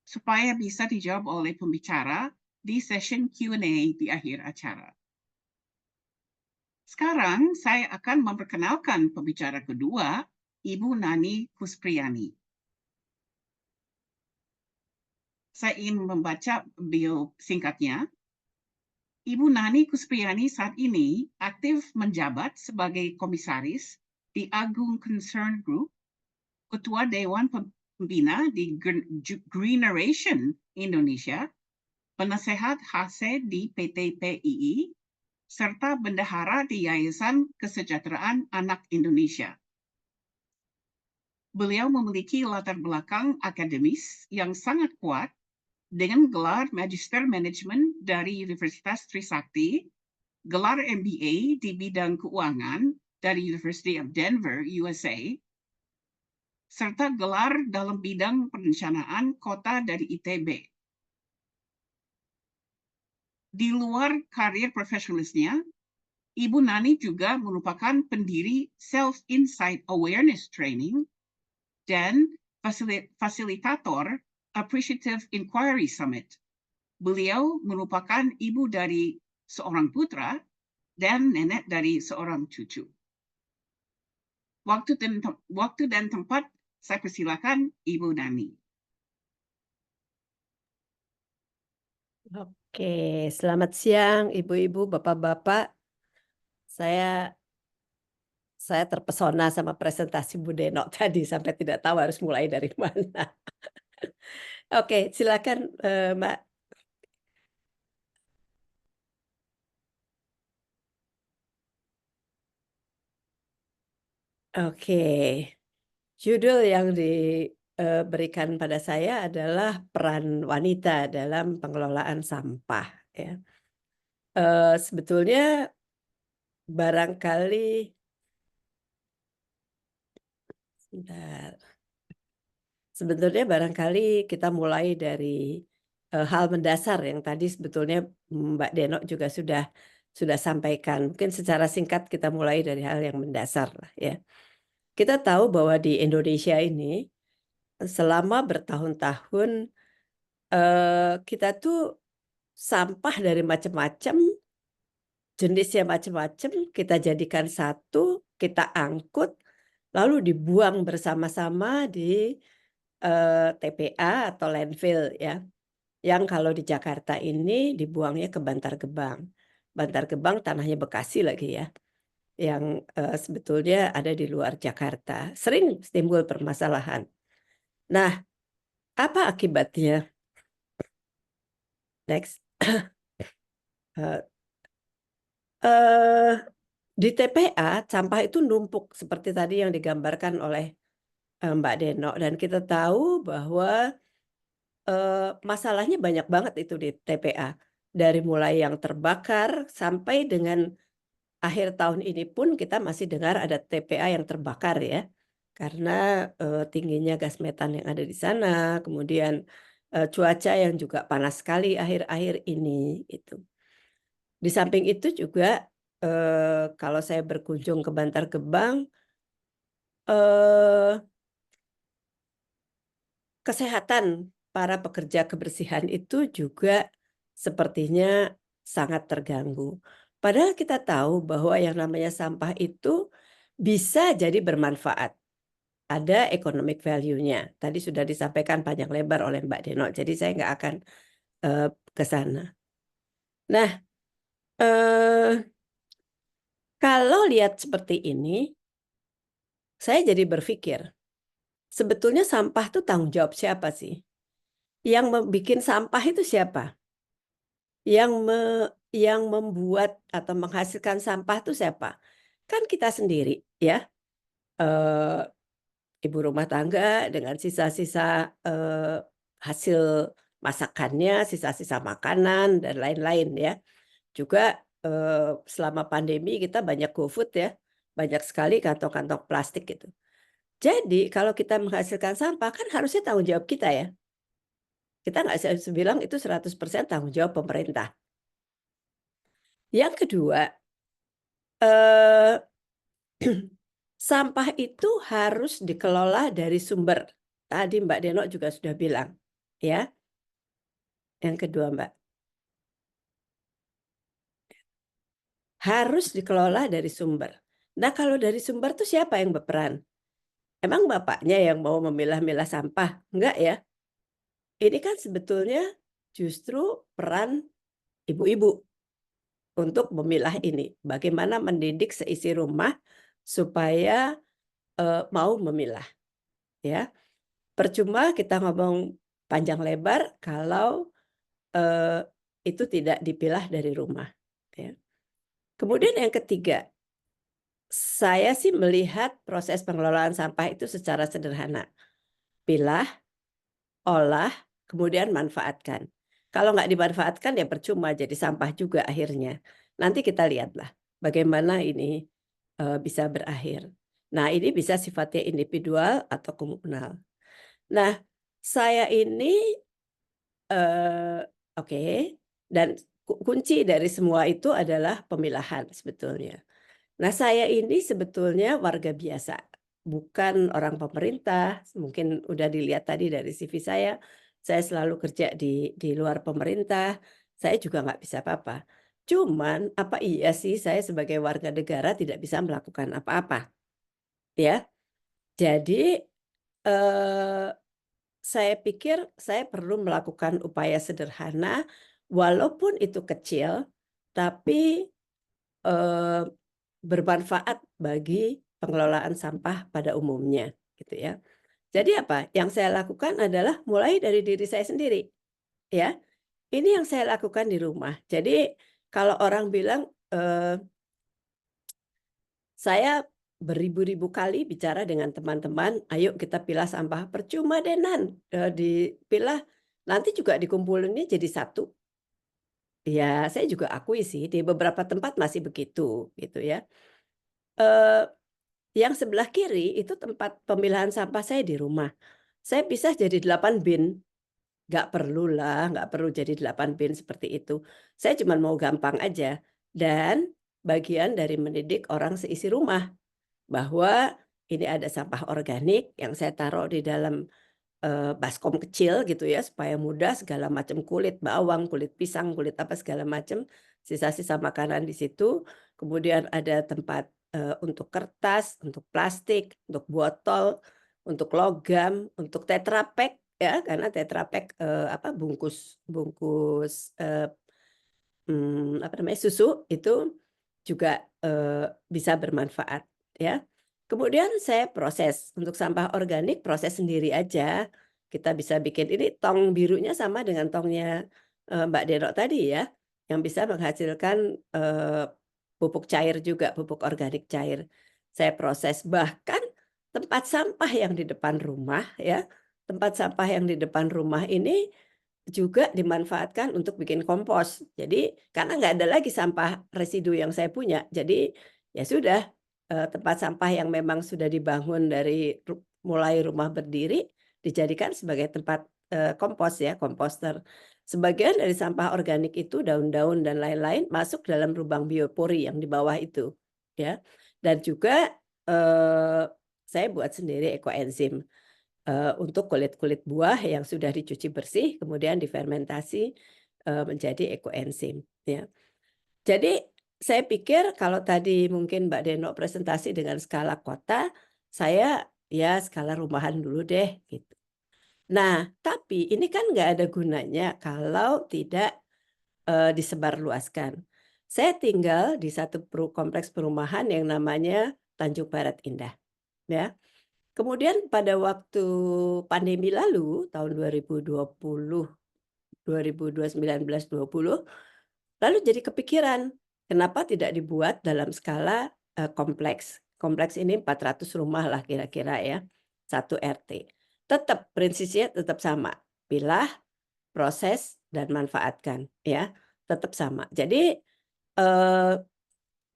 supaya bisa dijawab oleh pembicara di session Q&A di akhir acara. Sekarang saya akan memperkenalkan pembicara kedua, Ibu Nani Kuspriyani. Saya ingin membaca bio singkatnya. Ibu Nani Kuspriyani saat ini aktif menjabat sebagai komisaris di Agung Concern Group, Ketua Dewan Pembina di Greeneration Indonesia, penasehat HC di PT PII, serta bendahara di Yayasan Kesejahteraan Anak Indonesia. Beliau memiliki latar belakang akademis yang sangat kuat dengan gelar Magister Manajemen dari Universitas Trisakti, gelar MBA di bidang keuangan dari University of Denver, USA, serta gelar dalam bidang perencanaan kota dari ITB. Di luar karir profesionalisnya, Ibu Nani juga merupakan pendiri Self-Insight Awareness Training dan fasilitator Appreciative Inquiry Summit. Beliau merupakan ibu dari seorang putra dan nenek dari seorang cucu. Waktu dan tempat saya persilakan Ibu Nani. Oke, selamat siang ibu-ibu, bapak-bapak. Saya terpesona sama presentasi Bu Deno tadi sampai tidak tahu harus mulai dari mana. Oke, silakan Mbak. Oke, judul yang diberikan pada saya adalah peran wanita dalam pengelolaan sampah. Ya. Sebetulnya barangkali, sebentar. Sebetulnya barangkali kita mulai dari hal mendasar yang tadi sebetulnya Mbak Deno juga sudah sampaikan. Mungkin secara singkat kita mulai dari hal yang mendasar lah ya. Kita tahu bahwa di Indonesia ini selama bertahun-tahun kita tuh sampah dari macam-macam, jenisnya macam-macam, kita jadikan satu, kita angkut, lalu dibuang bersama-sama di TPA atau landfill ya. Yang kalau di Jakarta ini dibuangnya ke Bantar Gebang. Bantar Gebang tanahnya Bekasi lagi ya. Yang sebetulnya ada di luar Jakarta. Sering timbul permasalahan. Nah, apa akibatnya? Next. Di TPA sampah itu numpuk seperti tadi yang digambarkan oleh Mbak Deno. Dan kita tahu bahwa masalahnya banyak banget itu di TPA. Dari mulai yang terbakar sampai dengan akhir tahun ini pun kita masih dengar ada TPA yang terbakar ya. Karena tingginya gas metan yang ada di sana, kemudian cuaca yang juga panas sekali akhir-akhir ini itu. Di samping itu juga kalau saya berkunjung ke Bantar Gebang, kesehatan para pekerja kebersihan itu juga sepertinya sangat terganggu. Padahal kita tahu bahwa yang namanya sampah itu bisa jadi bermanfaat. Ada economic value-nya. Tadi sudah disampaikan panjang lebar oleh Mbak Deno, jadi saya nggak akan ke sana. Nah, kalau lihat seperti ini, saya jadi berpikir, sebetulnya sampah itu tanggung jawab siapa sih? Yang bikin sampah itu siapa? Yang membuat atau menghasilkan sampah itu siapa? Kan kita sendiri ya. Ibu rumah tangga dengan sisa-sisa hasil masakannya, sisa-sisa makanan dan lain-lain ya. Juga selama pandemi kita banyak GoFood ya, banyak sekali kantong-kantong plastik gitu. Jadi kalau kita menghasilkan sampah kan harusnya tanggung jawab kita ya. Kita nggak bisa bilang itu 100% tanggung jawab pemerintah. Yang kedua, sampah itu harus dikelola dari sumber. Tadi Mbak Deno juga sudah bilang, ya. Yang kedua, Mbak. Harus dikelola dari sumber. Nah, kalau dari sumber itu siapa yang berperan? Emang bapaknya yang mau memilah-milah sampah? Enggak ya. Ini kan sebetulnya justru peran ibu-ibu untuk memilah ini. Bagaimana mendidik seisi rumah supaya mau memilah. Ya, percuma kita ngomong panjang lebar kalau itu tidak dipilah dari rumah. Ya. Kemudian yang ketiga, saya sih melihat proses pengelolaan sampah itu secara sederhana. Pilah, olah, kemudian manfaatkan. Kalau nggak dimanfaatkan ya percuma jadi sampah juga akhirnya. Nanti kita lihatlah bagaimana ini bisa berakhir. Nah, ini bisa sifatnya individual atau komunal. Nah, saya ini oke, dan kunci dari semua itu adalah pemilahan sebetulnya. Nah, saya ini sebetulnya warga biasa, bukan orang pemerintah, mungkin udah dilihat tadi dari CV saya, saya selalu kerja di luar pemerintah, saya juga nggak bisa apa-apa. Cuman, apa iya sih saya sebagai warga negara tidak bisa melakukan apa-apa, ya? Jadi, eee, saya pikir saya perlu melakukan upaya sederhana, walaupun itu kecil, tapi, eee, bermanfaat bagi pengelolaan sampah pada umumnya, gitu ya. Jadi apa, yang saya lakukan adalah mulai dari diri saya sendiri, ya. Ini yang saya lakukan di rumah. Jadi kalau orang bilang, saya beribu-ribu kali bicara dengan teman-teman, "Ayo kita pilah sampah." "Percuma deh Nan, dipilah, nanti juga dikumpulin jadi satu." Ya saya juga akui sih di beberapa tempat masih begitu, gitu ya. Eee, yang sebelah kiri itu tempat pemilahan sampah saya di rumah. Saya pisah jadi 8 bin. Nggak perlulah, nggak perlu jadi 8 bin seperti itu. Saya cuman mau gampang aja dan bagian dari mendidik orang seisi rumah bahwa ini ada sampah organik yang saya taruh di dalam, baskom kecil gitu ya supaya mudah segala macam kulit bawang, kulit pisang, kulit apa segala macam, sisa-sisa makanan di situ. Kemudian ada tempat, untuk kertas, untuk plastik, untuk botol, untuk logam, untuk Tetra Pak ya karena Tetra Pak, apa bungkus bungkus, apa namanya, susu itu juga, bisa bermanfaat ya. Kemudian saya proses, untuk sampah organik proses sendiri aja. Kita bisa bikin ini tong birunya sama dengan tongnya, Mbak Deno tadi ya, yang bisa menghasilkan, pupuk cair juga, pupuk organik cair. Saya proses, bahkan tempat sampah yang di depan rumah ya, tempat sampah yang di depan rumah ini juga dimanfaatkan untuk bikin kompos. Jadi karena nggak ada lagi sampah residu yang saya punya, jadi ya sudah, tempat sampah yang memang sudah dibangun dari mulai rumah berdiri dijadikan sebagai tempat, kompos ya, komposter. Sebagian dari sampah organik itu daun-daun dan lain-lain masuk dalam lubang biopori yang di bawah itu, ya. Dan juga, saya buat sendiri ekoenzim. Untuk kulit-kulit buah yang sudah dicuci bersih kemudian difermentasi, menjadi ekoenzim ya. Jadi saya pikir kalau tadi mungkin Mbak Deno presentasi dengan skala kota, saya ya skala rumahan dulu deh gitu. Nah tapi ini kan nggak ada gunanya kalau tidak, disebarluaskan. Saya tinggal di satu kompleks perumahan yang namanya Tanjung Barat Indah ya. Kemudian pada waktu pandemi lalu tahun 2020, 2019, 20, lalu jadi kepikiran, kenapa tidak dibuat dalam skala, kompleks. Kompleks ini 400 rumah lah kira-kira ya, 1 RT. Tetap prinsipnya tetap sama, pilah, proses, dan manfaatkan ya, tetap sama. Jadi, eee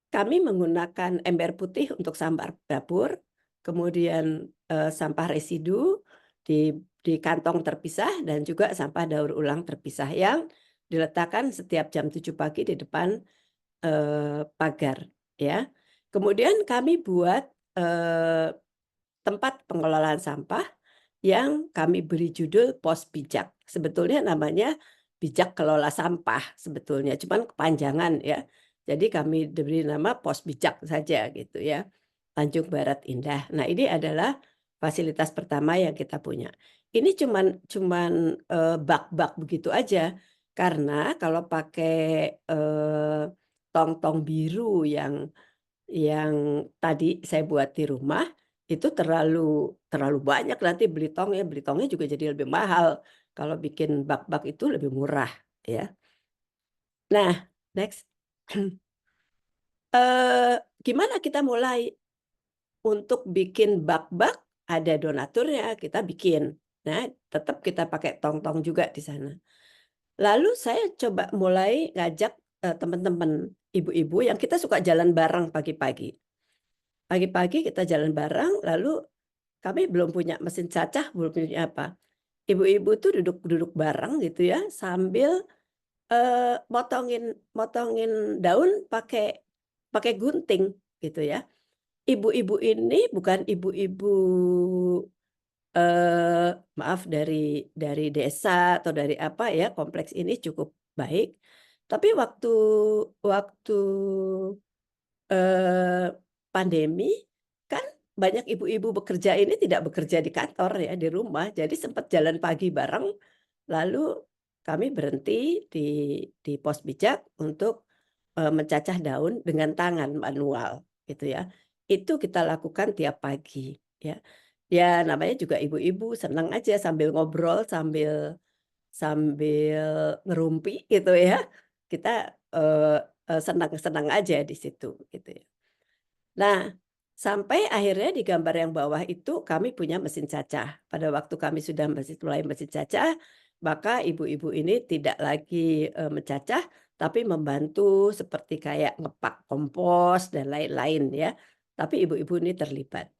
kami menggunakan ember putih untuk sampah dapur, kemudian, sampah residu di kantong terpisah dan juga sampah daur ulang terpisah yang diletakkan setiap jam 7 pagi di depan, pagar ya. Kemudian kami buat, eee, tempat pengelolaan sampah yang kami beri judul Pos Bijak. Sebetulnya namanya Bijak Kelola Sampah sebetulnya, cuman kepanjangan ya. Jadi kami diberi nama Pos Bijak saja gitu ya, Tanjung Barat Indah. Nah ini adalah fasilitas pertama yang kita punya. Ini cuman cuman, bak-bak begitu aja, karena kalau pakai, tong-tong biru yang tadi saya buat di rumah, itu terlalu terlalu banyak nanti beli tongnya juga jadi lebih mahal. Kalau bikin bak-bak itu lebih murah, ya. Nah, next. Gimana kita mulai? Untuk bikin bak-bak, ada donaturnya, kita bikin. Nah, tetap kita pakai tong-tong juga di sana. Lalu saya coba mulai ngajak, teman-teman ibu-ibu yang kita suka jalan bareng pagi-pagi. Pagi-pagi kita jalan bareng, lalu kami belum punya mesin cacah, belum punya apa. Ibu-ibu tuh duduk-duduk bareng gitu ya, sambil, motongin motongin daun pakai pakai gunting gitu ya. Ibu-ibu ini bukan ibu-ibu, maaf dari desa atau dari apa ya, kompleks ini cukup baik. Tapi waktu waktu, eee, pandemi, kan banyak ibu-ibu bekerja ini tidak bekerja di kantor ya, di rumah. Jadi sempat jalan pagi bareng, lalu kami berhenti di pos bijak untuk, mencacah daun dengan tangan manual gitu ya. Itu kita lakukan tiap pagi ya. Ya namanya juga ibu-ibu senang aja sambil ngobrol, sambil sambil ngerumpi gitu ya. Kita, senang-senang aja di situ gitu ya. Nah, sampai akhirnya di gambar yang bawah itu kami punya mesin cacah. Pada waktu kami sudah mulai mesin cacah, maka ibu-ibu ini tidak lagi, mencacah, tapi membantu seperti kayak ngepak kompos dan lain-lain ya. Tapi ibu-ibu ini terlibat.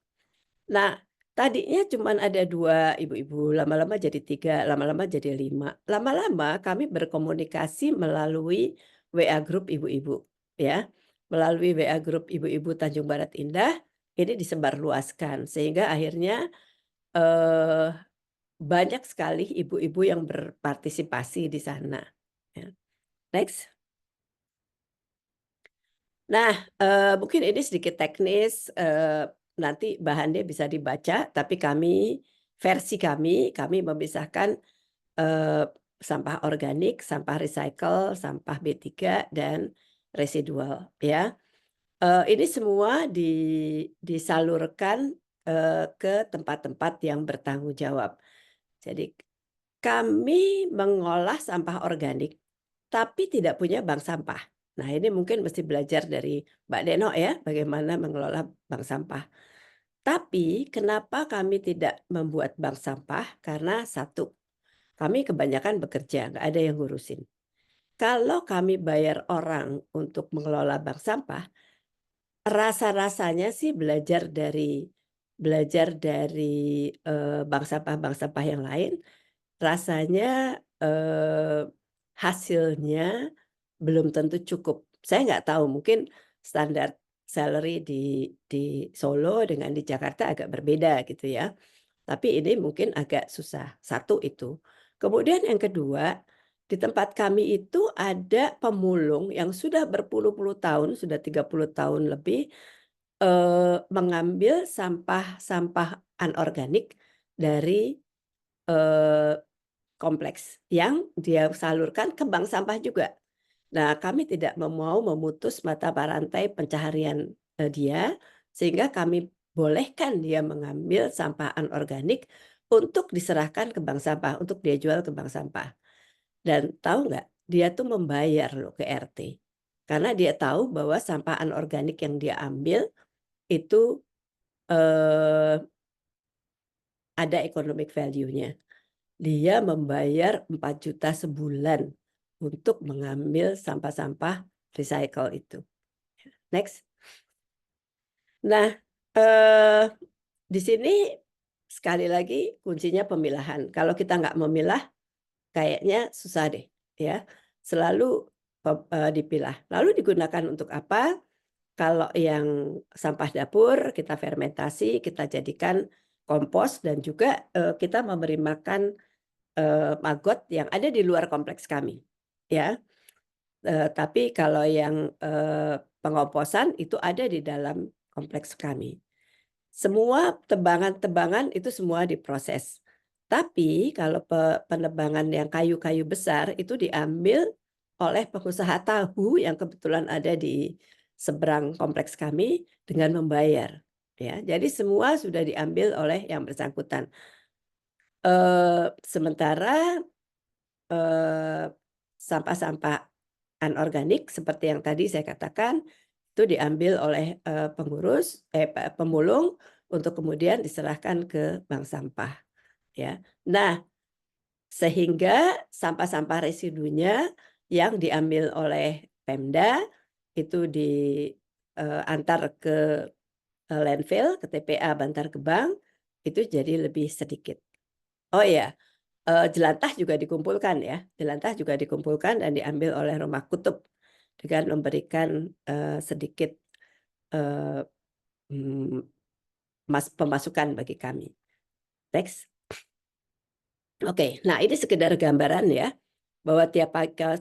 Nah, tadinya cuman ada 2 ibu-ibu, lama-lama jadi 3, lama-lama jadi 5. Lama-lama kami berkomunikasi melalui WA grup ibu-ibu, ya. Melalui WA grup ibu-ibu Tanjung Barat Indah, ini disebarluaskan sehingga akhirnya, eee, banyak sekali ibu-ibu yang berpartisipasi di sana, ya. Next. Nah, mungkin ini sedikit teknis, nanti bahannya bisa dibaca, tapi versi kami memisahkan, eee, sampah organik, sampah recycle, sampah B3, dan residual ya. Ini semua disalurkan, ke tempat-tempat yang bertanggung jawab. Jadi kami mengolah sampah organik, tapi tidak punya bank sampah. Nah, ini mungkin mesti belajar dari Mbak Deno ya, bagaimana mengelola bank sampah. Tapi kenapa kami tidak membuat bank sampah? Karena satu, kami kebanyakan bekerja, nggak ada yang ngurusin. Kalau kami bayar orang untuk mengelola bank sampah, rasa-rasanya sih belajar dari bank sampah yang lain. Rasanya, hasilnya belum tentu cukup. Saya nggak tahu mungkin standar salary di Solo dengan di Jakarta agak berbeda gitu ya. Tapi ini mungkin agak susah, satu itu. Kemudian yang kedua, di tempat kami itu ada pemulung yang sudah berpuluh-puluh tahun, sudah 30 tahun lebih, mengambil sampah-sampah anorganik dari, eee kompleks yang dia salurkan ke bank sampah juga. Nah, kami tidak mau memutus mata rantai pencaharian, dia, sehingga kami bolehkan dia mengambil sampah anorganik untuk diserahkan ke bank sampah, untuk dia jual ke bank sampah. Dan tahu nggak, dia tuh membayar loh ke RT. Karena dia tahu bahwa sampah anorganik yang dia ambil itu, eee, ada economic value-nya. Dia membayar 4 juta sebulan untuk mengambil sampah-sampah recycle itu. Next. Nah, eee, di sini sekali lagi kuncinya pemilahan. Kalau kita nggak memilah kayaknya susah deh ya. Selalu dipilah. Lalu digunakan untuk apa? Kalau yang sampah dapur kita fermentasi, kita jadikan kompos dan juga, kita memberi makan maggot yang ada di luar kompleks kami, ya. Tapi kalau yang, pengomposan itu ada di dalam kompleks kami. Semua tebangan-tebangan itu semua diproses. Tapi kalau penebangan yang kayu-kayu besar itu diambil oleh pengusaha tahu yang kebetulan ada di seberang kompleks kami dengan membayar, ya. Jadi semua sudah diambil oleh yang bersangkutan. Sementara Eee, sampah-sampah anorganik seperti yang tadi saya katakan, itu diambil oleh, pemulung untuk kemudian diserahkan ke bank sampah, ya. Nah, sehingga sampah-sampah residunya yang diambil oleh Pemda itu antar ke, landfill, ke TPA Bantar Gebang, itu jadi lebih sedikit. Oh iya, jelantah juga dikumpulkan ya, jelantah juga dikumpulkan dan diambil oleh Rumah Kutub dengan memberikan, sedikit, eee, mmm, pemasukan bagi kami. Next. Oke, nah ini sekedar gambaran ya, bahwa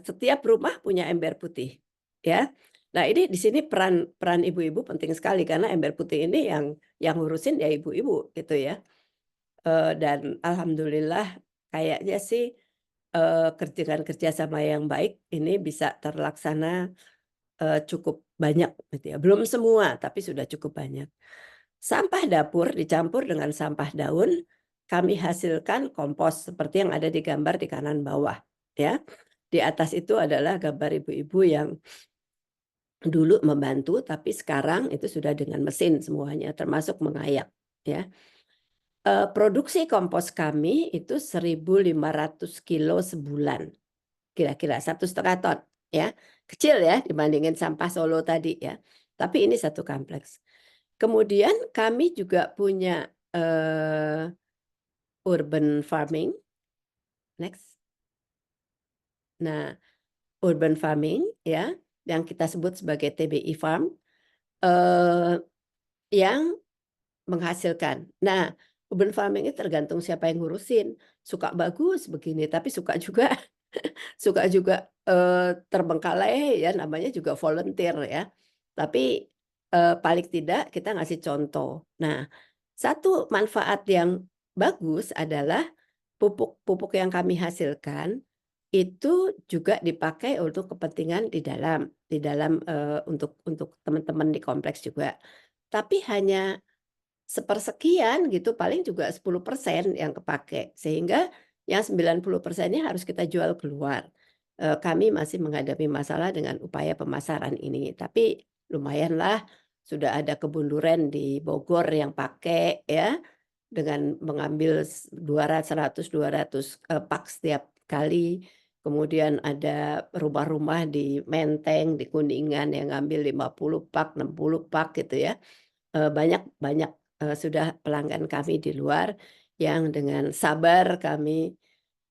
setiap rumah punya ember putih, ya. Nah ini di sini peran ibu-ibu penting sekali karena ember putih ini yang ngurusin ya ibu-ibu gitu ya. Dan alhamdulillah kayaknya sih, dengan kerjasama yang baik ini bisa terlaksana, cukup banyak gitu ya. Belum semua, tapi sudah cukup banyak. Sampah dapur dicampur dengan sampah daun, kami hasilkan kompos seperti yang ada di gambar di kanan bawah, ya. Di atas itu adalah gambar ibu-ibu yang dulu membantu, tapi sekarang itu sudah dengan mesin semuanya, termasuk mengayak, ya. Produksi kompos kami itu 1.500 kilo sebulan, kira-kira 1,5 ton, ya. Kecil ya dibandingin sampah Solo tadi ya, tapi ini satu kompleks. Kemudian kami juga punya, urban farming. Next. Nah, urban farming ya, yang kita sebut sebagai TBI farm, yang menghasilkan. Nah, urban farming ini tergantung siapa yang ngurusin. Suka bagus begini, tapi suka juga terbengkalai ya, namanya juga volunteer ya. Tapi, paling tidak kita ngasih contoh. Nah, satu manfaat yang bagus adalah pupuk yang kami hasilkan itu juga dipakai untuk kepentingan di dalam, untuk teman-teman di kompleks juga. Tapi hanya sepersekian gitu, paling juga 10% yang kepakai, sehingga yang 90%-nya harus kita jual keluar. Kami masih menghadapi masalah dengan upaya pemasaran ini, tapi lumayanlah sudah ada kebun duren di Bogor yang pakai ya, dengan mengambil 100-200 pak setiap kali. Kemudian ada rumah-rumah di Menteng, di Kuningan yang ngambil 50 pak, 60 pak gitu ya. Banyak sudah pelanggan kami di luar yang dengan sabar kami,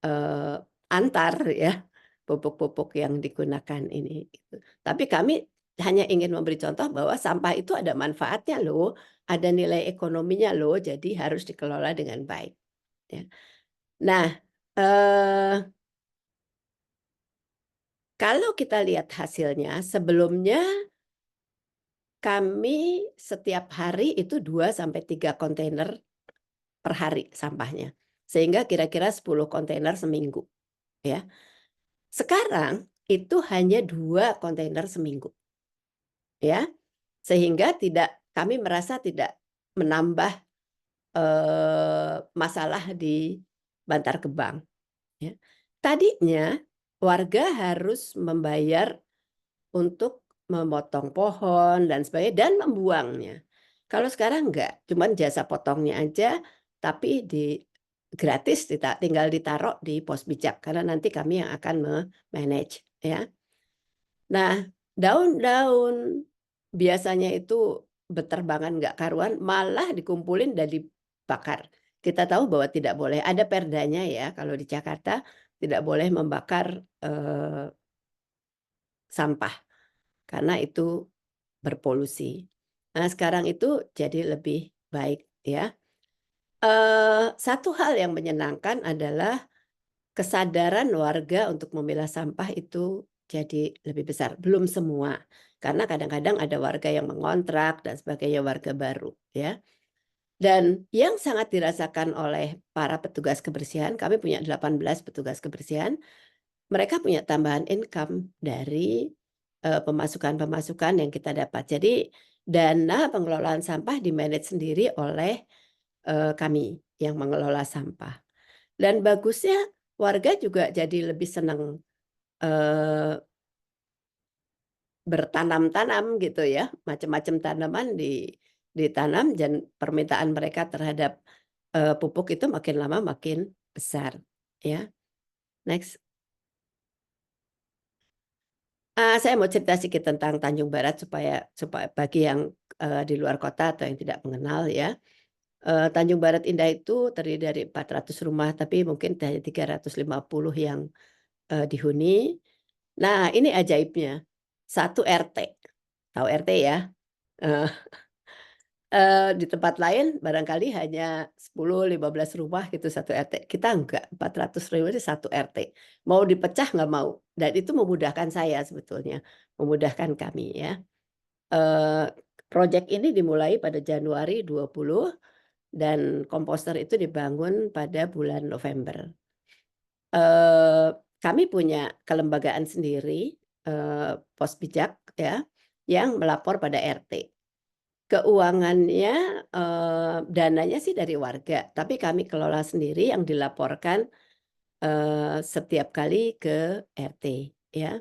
eee, antar ya pupuk-pupuk yang digunakan ini gitu. Tapi kami hanya ingin memberi contoh bahwa sampah itu ada manfaatnya loh, ada nilai ekonominya loh, jadi harus dikelola dengan baik ya. Nah, eee, kalau kita lihat hasilnya sebelumnya kami setiap hari itu 2 sampai 3 kontainer per hari sampahnya, sehingga kira-kira 10 kontainer seminggu, ya. Sekarang itu hanya 2 kontainer seminggu, ya. Sehingga kami merasa tidak menambah, masalah di Bantar Gebang, ya. Tadinya warga harus membayar untuk memotong pohon dan sebagainya dan membuangnya. Kalau sekarang enggak, cuman jasa potongnya aja, tapi gratis tinggal ditaruh di pos bijak karena nanti kami yang akan manage ya. Nah, daun-daun biasanya itu berterbangan nggak karuan, malah dikumpulin dan dibakar. Kita tahu bahwa tidak boleh, ada perdanya ya kalau di Jakarta tidak boleh membakar, sampah. Karena itu berpolusi. Nah, sekarang itu jadi lebih baik ya. Satu hal yang menyenangkan adalah kesadaran warga untuk memilah sampah itu jadi lebih besar. Belum semua, karena kadang-kadang ada warga yang mengontrak dan sebagainya, warga baru ya. Dan yang sangat dirasakan oleh para petugas kebersihan, kami punya 18 petugas kebersihan, mereka punya tambahan income dari, pemasukan-pemasukan yang kita dapat. Jadi dana pengelolaan sampah di-manage sendiri oleh, kami yang mengelola sampah. Dan bagusnya warga juga jadi lebih senang, eee, bertanam-tanam gitu ya, macam-macam tanaman ditanam dan permintaan mereka terhadap, pupuk itu makin lama makin besar, ya. Next. Saya mau cerita sedikit tentang Tanjung Barat supaya supaya bagi yang, di luar kota atau yang tidak mengenal ya. Tanjung Barat Indah itu terdiri dari 400 rumah, tapi mungkin hanya 350 yang, dihuni. Nah, ini ajaibnya, 1 RT, tahu RT ya? Eee Di tempat lain barangkali hanya 10-15 rumah gitu satu RT. Kita enggak, 400.000 itu satu RT. Mau dipecah nggak mau, dan itu memudahkan saya sebetulnya, memudahkan kami ya. Project ini dimulai pada Januari 20 dan komposter itu dibangun pada bulan November. Kami punya kelembagaan sendiri, Pos Bijak ya, yang melapor pada RT. Keuangannya, dananya sih dari warga, tapi kami kelola sendiri yang dilaporkan, setiap kali ke RT ya.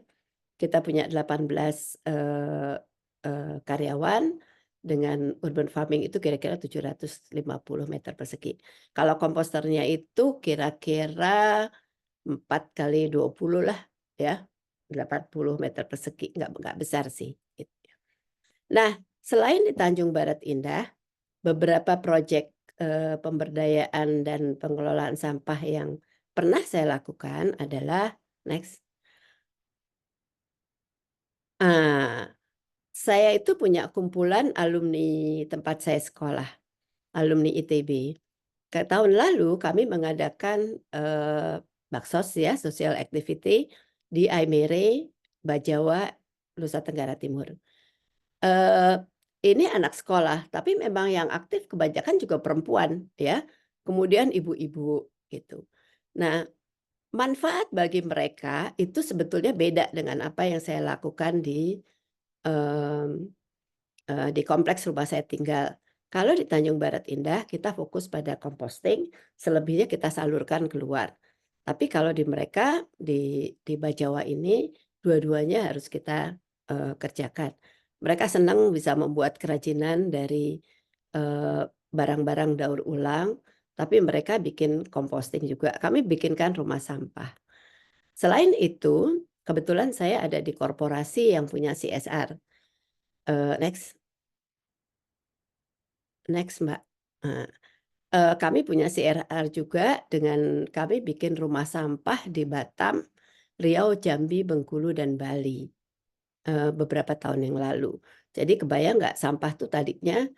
Kita punya 18, karyawan dengan urban farming itu kira-kira 750 meter persegi. Kalau komposternya itu kira-kira 4 kali 20 lah ya, 80 meter persegi, nggak besar sih, gitu. Nah, selain di Tanjung Barat Indah, beberapa proyek, pemberdayaan dan pengelolaan sampah yang pernah saya lakukan adalah next. Saya itu punya kumpulan alumni tempat saya sekolah, alumni ITB. Tahun lalu kami mengadakan, baksos ya, social activity di Aimere, Bajawa, Nusa Tenggara Timur. Eee, ini anak sekolah, tapi memang yang aktif kebanyakan juga perempuan ya, kemudian ibu-ibu gitu. Nah, manfaat bagi mereka itu sebetulnya beda dengan apa yang saya lakukan mmm, di kompleks rumah saya tinggal. Kalau di Tanjung Barat Indah kita fokus pada composting, selebihnya kita salurkan keluar. Tapi kalau di mereka di Bajawa ini dua-duanya harus kita, kerjakan. Mereka senang bisa membuat kerajinan dari, barang-barang daur ulang, tapi mereka bikin composting juga. Kami bikinkan rumah sampah. Selain itu, kebetulan saya ada di korporasi yang punya CSR. Next. Next, Mbak. Nah, kami punya CSR juga dengan kami bikin rumah sampah di Batam, Riau, Jambi, Bengkulu, dan Bali, beberapa tahun yang lalu. Jadi kebayang nggak sampah tuh tadinya,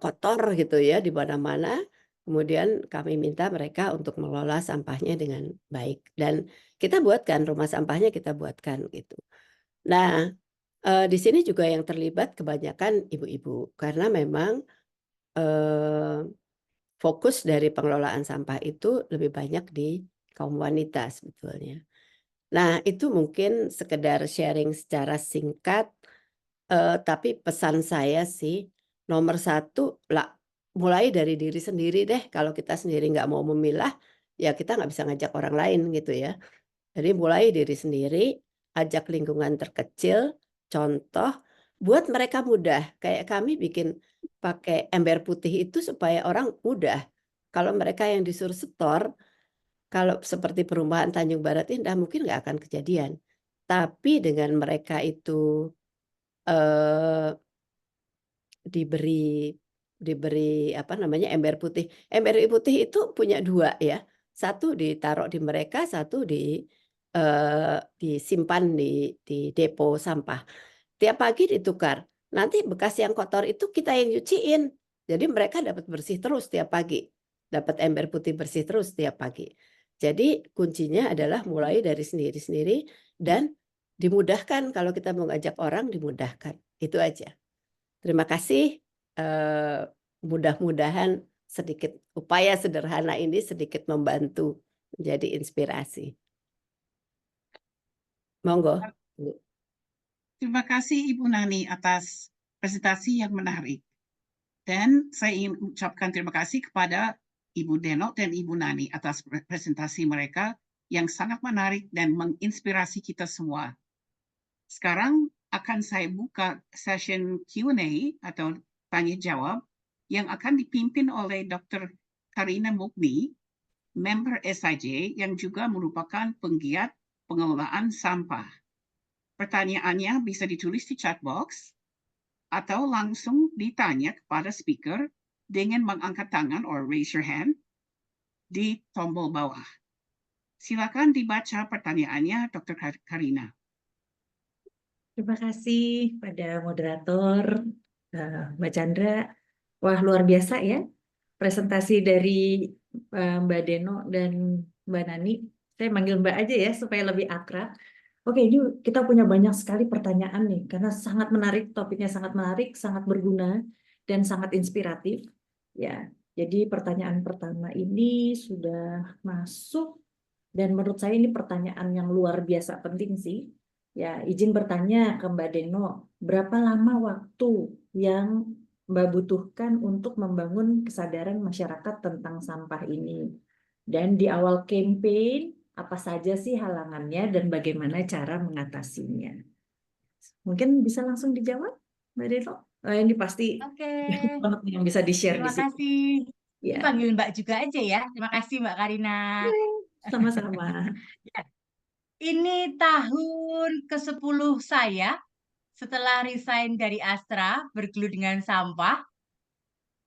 kotor gitu ya di mana-mana, kemudian kami minta mereka untuk mengelola sampahnya dengan baik dan kita buatkan, rumah sampahnya kita buatkan gitu. Nah, di sini juga yang terlibat kebanyakan ibu-ibu karena memang, eee fokus dari pengelolaan sampah itu lebih banyak di kaum wanita sebetulnya. Nah, itu mungkin sekedar sharing secara singkat, tapi pesan saya sih nomor satu lah mulai dari diri sendiri deh, kalau kita sendiri nggak mau memilah, ya kita nggak bisa ngajak orang lain gitu ya. Jadi mulai diri sendiri, ajak lingkungan terkecil, contoh, buat mereka mudah. Kayak kami bikin pakai ember putih itu supaya orang mudah. Kalau mereka yang disuruh setor, kalau seperti perumahan Tanjung Barat Indah mungkin nggak akan kejadian. Tapi dengan mereka itu eh, Diberi diberi apa namanya, ember putih. Ember putih itu punya 2 ya, satu ditaruh di mereka, satu disimpan di depo sampah. Tiap pagi ditukar, nanti bekas yang kotor itu kita yang nyuciin. Jadi mereka dapat bersih terus tiap pagi, dapat ember putih bersih terus tiap pagi. Jadi kuncinya adalah mulai dari sendiri-sendiri dan dimudahkan kalau kita mau ngajak orang dimudahkan, itu aja. Terima kasih, eee, mudah-mudahan sedikit upaya sederhana ini sedikit membantu menjadi inspirasi. Monggo, Bu. Terima kasih Ibu Nani atas presentasi yang menarik. Dan saya ingin ucapkan terima kasih kepada Ibu Denok dan Ibu Nani atas presentasi mereka yang sangat menarik dan menginspirasi kita semua. Sekarang akan saya buka session Q&A atau tanya jawab yang akan dipimpin oleh Dr. Karina Mukni, member SIJ yang juga merupakan penggiat pengelolaan sampah. Pertanyaannya bisa ditulis di chat box atau langsung ditanya kepada speaker dengan mengangkat tangan or raise your hand di tombol bawah. Silakan dibaca pertanyaannya, Dr. Karina. Terima kasih pada moderator, Mbak Chandra, Wah, luar biasa ya presentasi dari Mbak Deno dan Mbak Nani. Saya manggil Mbak aja ya supaya lebih akrab. Oke, ini kita punya banyak sekali pertanyaan nih karena sangat menarik, topiknya sangat menarik, sangat berguna dan sangat inspiratif. Ya, jadi pertanyaan pertama ini sudah masuk dan menurut saya ini pertanyaan yang luar biasa penting sih. Ya, izin bertanya ke Mbak Deno, berapa lama waktu yang Mbak butuhkan untuk membangun kesadaran masyarakat tentang sampah ini? Dan di awal campaign, apa saja sih halangannya dan bagaimana cara mengatasinya? Mungkin bisa langsung dijawab, Mbak Deno? Ini pasti Oke, banyak banget nih yang bisa di-share di terima sini. kasih. Ini Ya, panggil Mbak juga aja ya. Terima kasih Mbak Karina. sama-sama. Ya, ini tahun ke-10 saya setelah resign dari Astra bergelut dengan sampah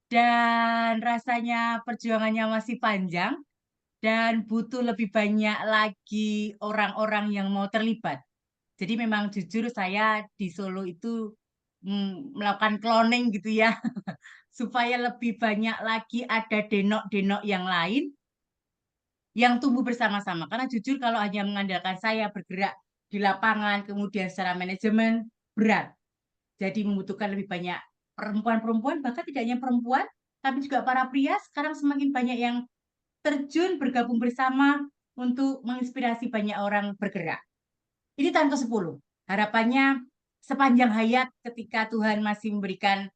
dan rasanya perjuangannya masih panjang dan butuh lebih banyak lagi orang-orang yang mau terlibat. Jadi memang jujur saya di Solo itu melakukan cloning gitu ya, supaya lebih banyak lagi ada denok-denok yang lain yang tumbuh bersama-sama. Karena jujur kalau hanya mengandalkan saya bergerak di lapangan, kemudian secara manajemen, berat. Jadi membutuhkan lebih banyak perempuan-perempuan, bahkan tidak hanya perempuan, tapi juga para pria sekarang semakin banyak yang terjun bergabung bersama untuk menginspirasi banyak orang bergerak. Ini tahun ke-10. Harapannya sepanjang hayat ketika Tuhan masih memberikan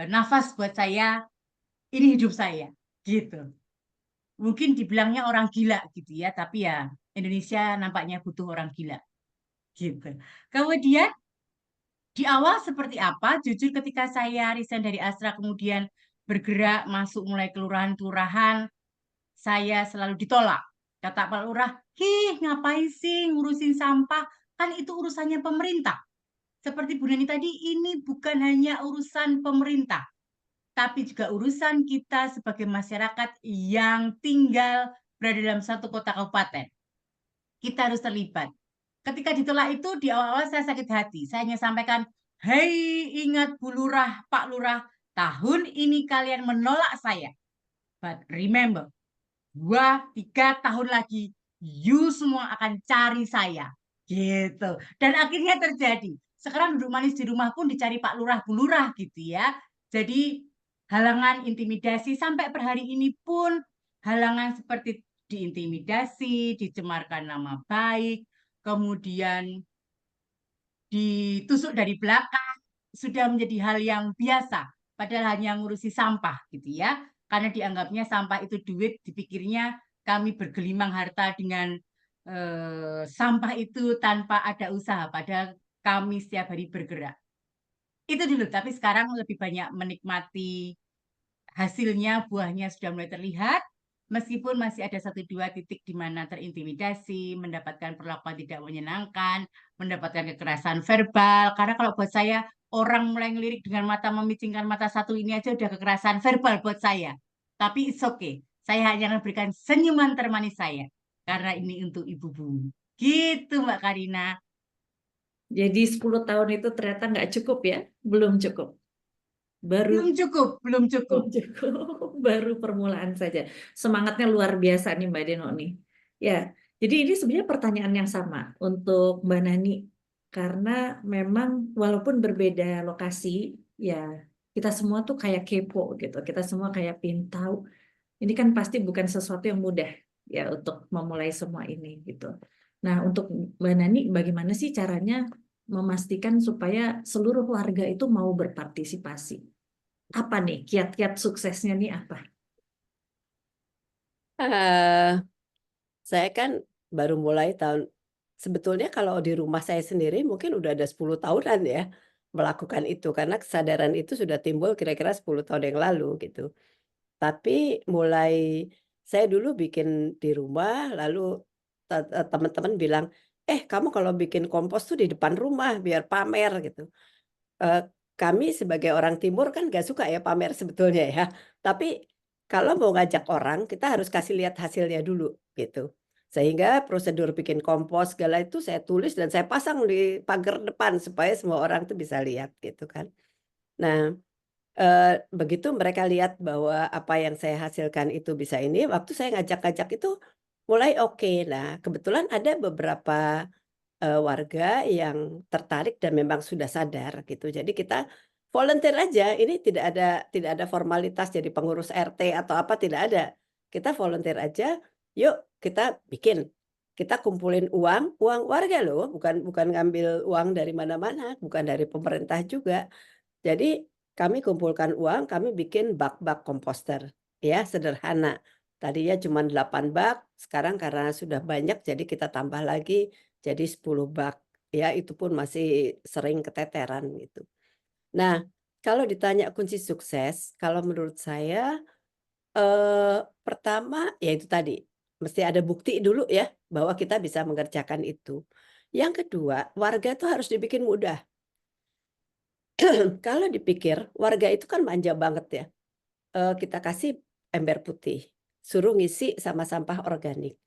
nafas buat saya, ini hidup saya. Gitu. Mungkin dibilangnya orang gila gitu ya, tapi ya Indonesia nampaknya butuh orang gila. Gitu. Kemudian di awal seperti apa? Jujur ketika saya resign dari Astra kemudian bergerak masuk mulai kelurahan-kelurahan, saya selalu ditolak. Kata Pak Lurah, ngapain sih ngurusin sampah? Kan itu urusannya pemerintah. Seperti Bu Nani tadi, ini bukan hanya urusan pemerintah, tapi juga urusan kita sebagai masyarakat yang tinggal berada dalam satu kota kabupaten. Kita harus terlibat. Ketika ditolak itu, di awal-awal saya sakit hati. Saya hanya sampaikan, hei ingat Bu Lurah, Pak Lurah, tahun ini kalian menolak saya. But remember, 2-3 tahun lagi, you semua akan cari saya. Gitu. Dan akhirnya terjadi. Sekarang duduk manis di rumah pun dicari Pak Lurah, Bu Lurah gitu ya. Jadi halangan intimidasi sampai per hari ini pun halangan seperti diintimidasi, dicemarkan nama baik, kemudian ditusuk dari belakang, sudah menjadi hal yang biasa. Padahal hanya ngurusi sampah gitu ya. Karena dianggapnya sampah itu duit, dipikirnya kami bergelimang harta dengan sampah itu tanpa ada usaha. Padahal kami setiap hari bergerak. Itu dulu, tapi sekarang lebih banyak menikmati hasilnya, buahnya sudah mulai terlihat. Meskipun masih ada 1-2 titik di mana terintimidasi, mendapatkan perlakuan tidak menyenangkan, mendapatkan kekerasan verbal. Karena kalau buat saya, orang mulai ngelirik dengan mata memicingkan mata satu ini aja udah kekerasan verbal buat saya. Tapi it's okay. Saya hanya memberikan senyuman termanis saya. Karena ini untuk Ibu Bumi. Gitu Mbak Karina. Jadi 10 tahun itu ternyata nggak cukup ya? Belum cukup. Baru Belum cukup, belum cukup. belum cukup. Baru permulaan saja. Semangatnya luar biasa nih Mbak Deno nih. Ya, jadi ini sebenarnya pertanyaan yang sama untuk Mbak Nani. Karena memang walaupun berbeda lokasi, ya kita semua tuh kayak kepo gitu. Kita semua kayak pengen tahu. Ini kan pasti bukan sesuatu yang mudah ya untuk memulai semua ini gitu. Nah, untuk Mbak Nani, bagaimana sih caranya memastikan supaya seluruh warga itu mau berpartisipasi? Apa nih kiat-kiat suksesnya nih apa? Eh, saya kan baru mulai sebetulnya kalau di rumah saya sendiri mungkin udah ada 10 tahunan ya melakukan itu karena kesadaran itu sudah timbul kira-kira 10 tahun yang lalu gitu. Tapi mulai saya dulu bikin di rumah lalu teman-teman bilang, kamu kalau bikin kompos tuh di depan rumah biar pamer," gitu. Eee, Kami sebagai orang timur kan nggak suka ya pamer sebetulnya ya, tapi kalau mau ngajak orang kita harus kasih lihat hasilnya dulu gitu. Sehingga prosedur bikin kompos segala itu saya tulis dan saya pasang di pagar depan supaya semua orang tuh bisa lihat gitu kan. Nah, begitu mereka lihat bahwa apa yang saya hasilkan itu bisa ini, waktu saya ngajak-ngajak itu mulai oke. Nah, kebetulan ada beberapa warga yang tertarik dan memang sudah sadar gitu. Jadi kita volunteer aja, ini tidak ada formalitas jadi pengurus RT atau apa, tidak ada. Kita volunteer aja, yuk kita bikin. Kita kumpulin uang warga loh, bukan ngambil uang dari mana-mana, bukan dari pemerintah juga. Jadi kami kumpulkan uang, kami bikin bak-bak komposter, ya sederhana. Tadinya cuma 8 bak, sekarang karena sudah banyak jadi kita tambah lagi jadi 10 bak. Ya itu pun masih sering keteteran gitu. Nah, kalau ditanya kunci sukses, kalau menurut saya pertama ya itu tadi, mesti ada bukti dulu ya bahwa kita bisa mengerjakan itu. Yang kedua, warga tuh harus dibikin mudah. Kalau dipikir warga itu kan manja banget ya. Kita kasih ember putih, suruh ngisi sama sampah organik.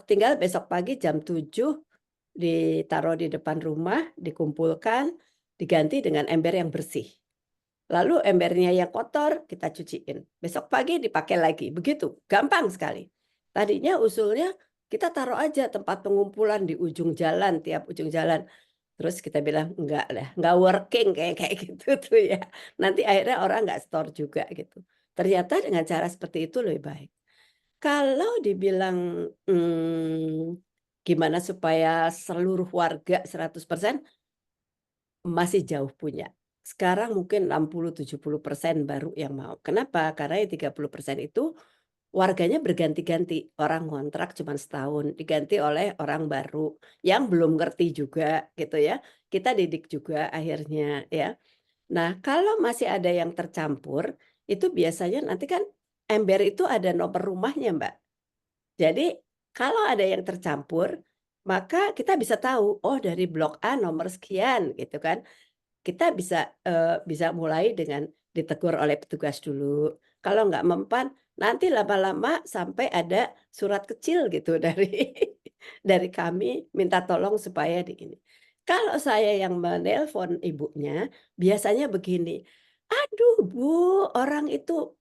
Tinggal besok pagi jam 7 ditaruh di depan rumah, dikumpulkan, diganti dengan ember yang bersih. Lalu embernya yang kotor kita cuciin. Besok pagi dipakai lagi, begitu, gampang sekali. Tadinya usulnya kita taruh aja tempat pengumpulan di ujung jalan, tiap ujung jalan. Terus kita bilang, enggak lah, enggak working kayak gitu tuh ya. Nanti akhirnya orang enggak store juga gitu. Ternyata dengan cara seperti itu lebih baik. Kalau dibilang, gimana supaya seluruh warga 100% masih jauh punya. Sekarang mungkin 60-70% baru yang mau. Kenapa? Karena yang 30% itu warganya berganti-ganti. Orang ngontrak cuma setahun, diganti oleh orang baru yang belum ngerti juga gitu ya. Kita didik juga akhirnya ya. Nah, kalau masih ada yang tercampur, itu biasanya nanti kan ember itu ada nomor rumahnya, Mbak. Jadi kalau ada yang tercampur, maka kita bisa tahu, oh dari blok A nomor sekian gitu kan. Kita bisa mulai dengan ditegur oleh petugas dulu. Kalau nggak mempan, nanti lama-lama sampai ada surat kecil gitu dari dari kami minta tolong supaya di ini. Kalau saya yang menelpon ibunya, biasanya begini, "Aduh Bu, orang itu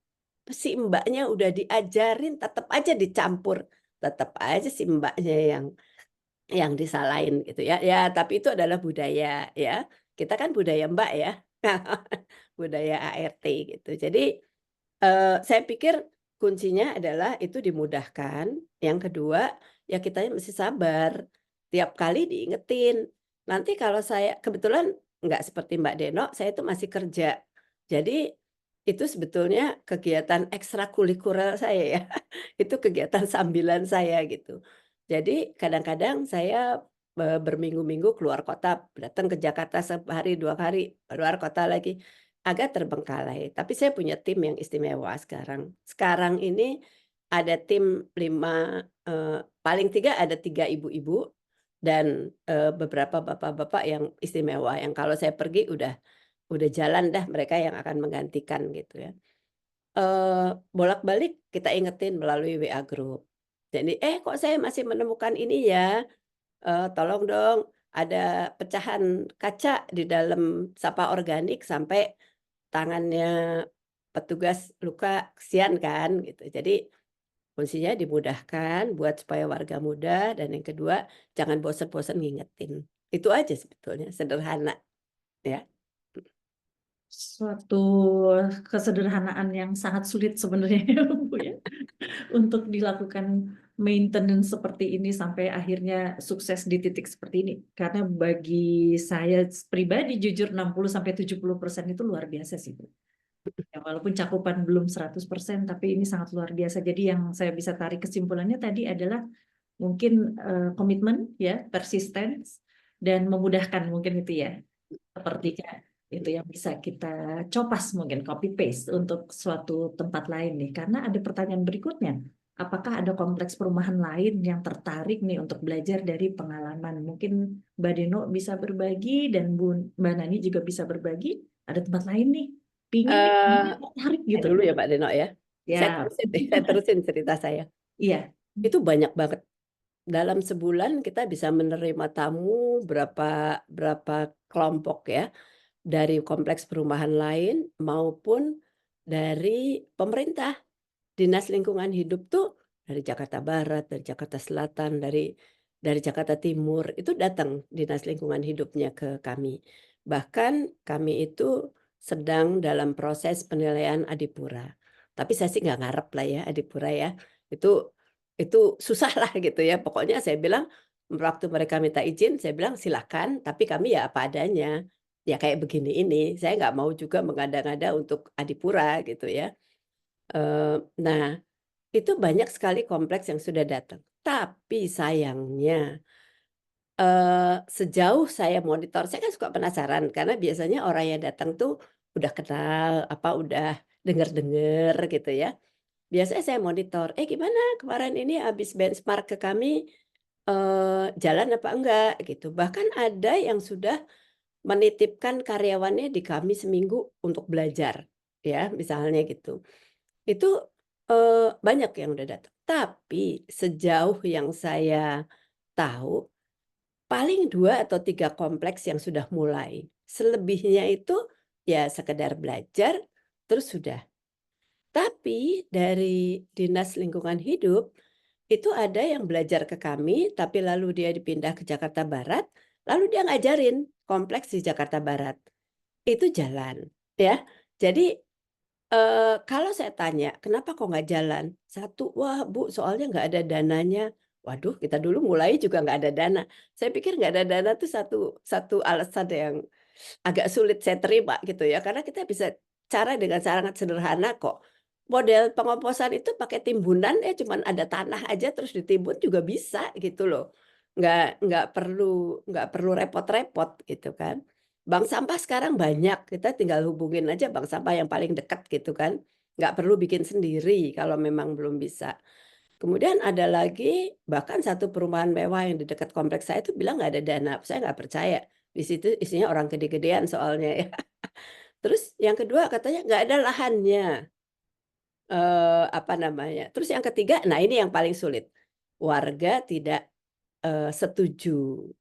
si Mbaknya udah diajarin tetap aja dicampur." Tetap aja si Mbaknya yang disalahin gitu ya. Ya, tapi itu adalah budaya ya. Kita kan budaya Mbak ya. Budaya ART gitu. Jadi, saya pikir kuncinya adalah itu dimudahkan. Yang kedua, ya kitanya mesti sabar. Tiap kali diingetin. Nanti kalau saya kebetulan nggak seperti Mbak Deno, saya itu masih kerja. Jadi itu sebetulnya kegiatan ekstrakurikuler saya ya. Itu kegiatan sambilan saya gitu. Jadi kadang-kadang saya, berminggu-minggu keluar kota, datang ke Jakarta sehari, 2 hari, keluar kota lagi, agak terbengkalai. Tapi saya punya tim yang istimewa sekarang. Sekarang ini ada tim 5, paling 3 ada 3 ibu-ibu dan, beberapa bapak-bapak yang istimewa, yang kalau saya pergi udah jalan dah mereka yang akan menggantikan gitu ya. Bolak-balik kita ingetin melalui WA group. Jadi, kok saya masih menemukan ini ya, tolong dong ada pecahan kaca di dalam sampah organik sampai tangannya petugas luka, kasihan kan gitu." Jadi kuncinya dimudahkan buat supaya warga mudah dan yang kedua jangan bosen-bosen ngingetin. Itu aja sebetulnya, sederhana ya. Suatu kesederhanaan yang sangat sulit sebenarnya ya, Bu ya, untuk dilakukan maintenance seperti ini sampai akhirnya sukses di titik seperti ini. Karena bagi saya pribadi jujur 60-70% itu luar biasa sih, Bu. Ya, walaupun cakupan belum 100%, tapi ini sangat luar biasa. Jadi yang saya bisa tarik kesimpulannya tadi adalah mungkin komitmen ya, persistence dan memudahkan mungkin itu ya. Sepertiga itu yang bisa kita copas mungkin copy paste untuk suatu tempat lain nih. Karena ada pertanyaan berikutnya. Apakah ada kompleks perumahan lain yang tertarik nih untuk belajar dari pengalaman? Mungkin Mbak Deno bisa berbagi dan Mbak Nani juga bisa berbagi. Ada tempat lain nih, pingin nih, tertarik gitu. Dulu ya Mbak Deno ya. Ya, Saya terusin cerita saya. iya. Itu banyak banget. Dalam sebulan kita bisa menerima tamu berapa kelompok ya. dari kompleks perumahan lain maupun dari pemerintah. Dinas Lingkungan Hidup tuh dari Jakarta Barat, dari Jakarta Selatan, dari Jakarta Timur, itu datang Dinas Lingkungan Hidupnya ke kami. Bahkan kami itu sedang dalam proses penilaian Adipura. Tapi saya sih nggak ngarep lah ya Adipura ya. Itu susah lah gitu ya. Pokoknya saya bilang waktu mereka minta izin, saya bilang silakan, tapi kami ya apa adanya. Ya kayak begini ini, saya nggak mau juga mengada-ngada untuk Adipura gitu ya. Nah, itu banyak sekali kompleks yang sudah datang. Tapi sayangnya, sejauh saya monitor, saya kan suka penasaran karena biasanya orang yang datang tuh udah kenal, apa, udah dengar-dengar gitu ya. Biasanya saya monitor, "Eh, gimana kemarin ini habis benchmark ke kami, jalan apa enggak?" Gitu. Bahkan ada yang sudah menitipkan karyawannya di kami seminggu untuk belajar, ya, misalnya gitu. Itu, banyak yang udah datang. Tapi sejauh yang saya tahu, paling 2 atau 3 kompleks yang sudah mulai. Selebihnya itu ya sekedar belajar, terus sudah. Tapi dari Dinas Lingkungan Hidup, itu ada yang belajar ke kami, tapi lalu dia dipindah ke Jakarta Barat, lalu dia ngajarin kompleks di Jakarta Barat. Itu jalan, ya. Jadi kalau saya tanya, "Kenapa kok nggak jalan?" Satu, "Wah Bu, soalnya nggak ada dananya." Waduh, kita dulu mulai juga nggak ada dana. Saya pikir nggak ada dana tuh satu satu alasan yang agak sulit saya terima gitu ya, karena kita bisa dengan sangat sederhana kok. Model pengomposan itu pakai timbunan ya cuman ada tanah aja terus ditimbun juga bisa gitu loh. Nggak perlu repot-repot gitu kan. Bank sampah sekarang banyak, kita tinggal hubungin aja bank sampah yang paling dekat gitu kan. Nggak perlu bikin sendiri kalau memang belum bisa. Kemudian ada lagi bahkan satu perumahan mewah yang di dekat kompleks saya itu bilang nggak ada dana, saya nggak percaya. Di situ isinya orang gede-gedean soalnya ya. Terus yang kedua katanya nggak ada lahannya, apa namanya, terus yang ketiga, nah ini yang paling sulit, warga tidak, setuju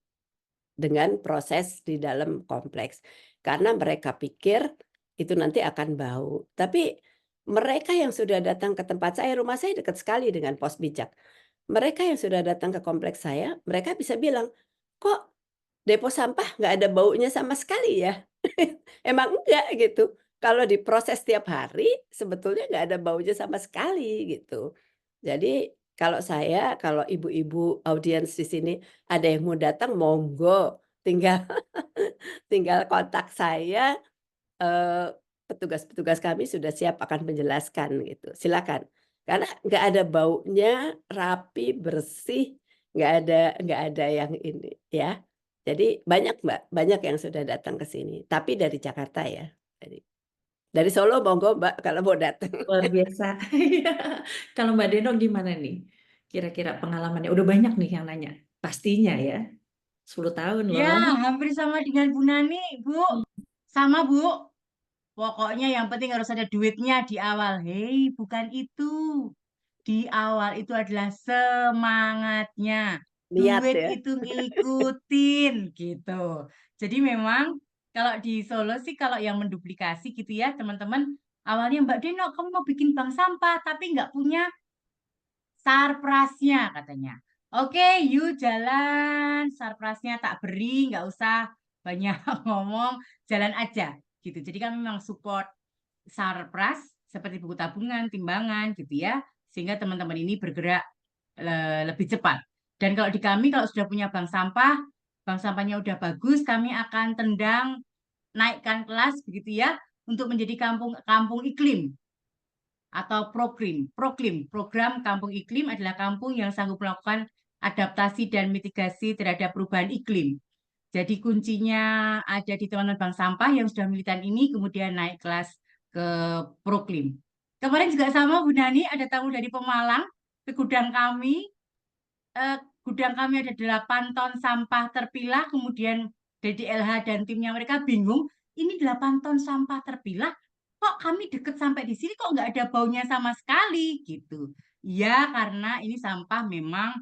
dengan proses di dalam kompleks. Karena mereka pikir itu nanti akan bau. Tapi mereka yang sudah datang ke tempat saya, rumah saya dekat sekali dengan pos bijak. Mereka yang sudah datang ke kompleks saya, mereka bisa bilang, "Kok depo sampah nggak ada baunya sama sekali ya?" Emang enggak gitu. Kalau diproses tiap hari sebetulnya nggak ada baunya sama sekali gitu. Jadi kalau ibu-ibu audiens di sini ada yang mau datang monggo, tinggal tinggal kontak saya, eee, petugas-petugas kami sudah siap akan menjelaskan gitu, silakan. Karena nggak ada baunya, rapi, bersih, nggak ada yang ini ya. Jadi banyak Mbak, banyak yang sudah datang ke sini, tapi dari Jakarta ya. Dari Solo monggo Mbak kalau mau datang. Luar biasa. Iya. Kalau Mbak Deno gimana nih? Kira-kira pengalamannya? Udah banyak nih yang nanya. Pastinya ya. 10 tahun Ya, loh. hampir sama dengan Bu Nani, Bu. Sama, Bu. Pokoknya yang penting harus ada duitnya di awal. Hei, bukan itu. Di awal itu adalah semangatnya. Niat Duit ya. itu ngikutin gitu. Jadi memang kalau di Solo sih kalau yang menduplikasi gitu ya teman-teman. Awalnya Mbak Deno kamu mau bikin bank sampah tapi nggak punya sarprasnya katanya. Oke, yuk jalan. Sarprasnya tak beri, nggak usah banyak ngomong, jalan aja gitu. Jadi kami memang support sarpras seperti buku tabungan, timbangan gitu ya, sehingga teman-teman ini bergerak lebih cepat. Dan kalau di kami kalau sudah punya bank sampahnya udah bagus, kami akan tendang naikkan kelas begitu ya untuk menjadi kampung kampung iklim atau program kampung iklim adalah kampung yang sanggup melakukan adaptasi dan mitigasi terhadap perubahan iklim. Jadi kuncinya ada di teman-teman bank sampah yang sudah militan ini kemudian naik kelas ke Proklim. Kemarin juga sama Bu Nani ada tamu dari Pemalang ke gudang kami. Gudang kami ada 8 ton sampah terpilah, kemudian DDLH dan timnya mereka bingung, ini 8 ton sampah terpilah, kok kami deket sampai di sini kok nggak ada baunya sama sekali gitu. Ya karena ini sampah memang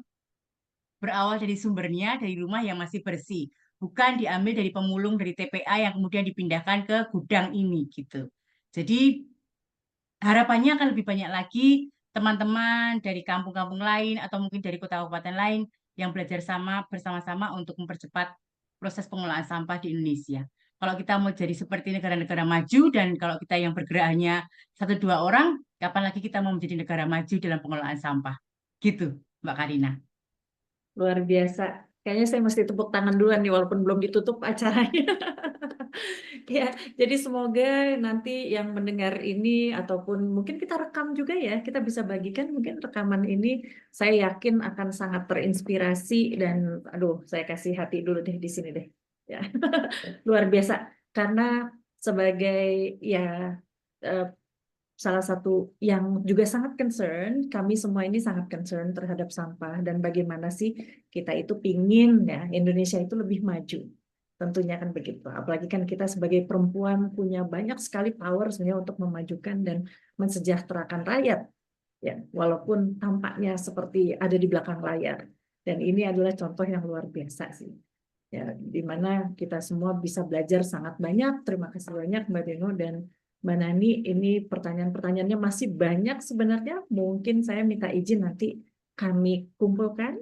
berawal dari sumbernya dari rumah yang masih bersih. bukan diambil dari pemulung dari TPA yang kemudian dipindahkan ke gudang ini gitu. Jadi harapannya akan lebih banyak lagi teman-teman dari kampung-kampung lain atau mungkin dari kota kabupaten lain yang belajar bersama-sama untuk mempercepat proses pengelolaan sampah di Indonesia. Kalau kita mau jadi seperti negara-negara maju dan kalau kita yang bergerak hanya 1-2 orang, kapan lagi kita mau menjadi negara maju dalam pengelolaan sampah? Gitu, Mbak Karina. Luar biasa. Kayaknya saya mesti tepuk tangan duluan nih walaupun belum ditutup acaranya. Ya, jadi semoga nanti yang mendengar ini ataupun mungkin kita rekam juga ya, kita bisa bagikan mungkin rekaman ini, saya yakin akan sangat terinspirasi dan aduh, saya kasih hati dulu deh di sini deh. Ya. Luar biasa karena sebagai ya salah satu yang juga sangat concern, kami semua ini sangat concern terhadap sampah dan bagaimana sih kita itu pingin ya Indonesia itu lebih maju. Tentunya kan begitu. Apalagi kan kita sebagai perempuan punya banyak sekali power sebenarnya untuk memajukan dan mensejahterakan rakyat. Ya, walaupun tampaknya seperti ada di belakang layar. Dan ini adalah contoh yang luar biasa sih. Ya, di mana kita semua bisa belajar sangat banyak. Terima kasih banyak Mbak Deno dan Mbak Nani. Ini pertanyaan-pertanyaannya masih banyak sebenarnya. Mungkin saya minta izin nanti kami kumpulkan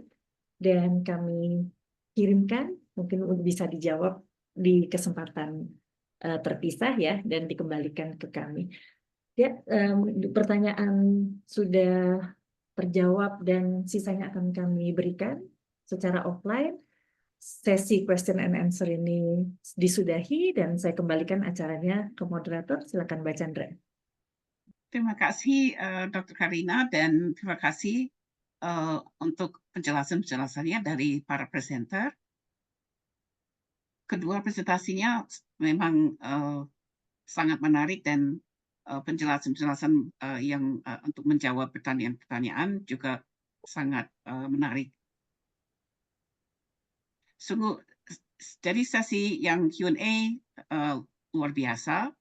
dan kami kirimkan. Mungkin bisa dijawab di kesempatan terpisah ya dan dikembalikan ke kami. Ya, pertanyaan sudah terjawab dan sisanya akan kami berikan secara offline. Sesi question and answer ini disudahi dan saya kembalikan acaranya ke moderator. Silakan Mbak Chandra. Terima kasih Dr. Karina dan terima kasih untuk penjelasan-penjelasannya dari para presenter. Kedua presentasinya memang sangat menarik dan penjelasan-penjelasan yang untuk menjawab pertanyaan-pertanyaan juga sangat menarik. Sungguh, jadi sesi yang Q&A luar biasa.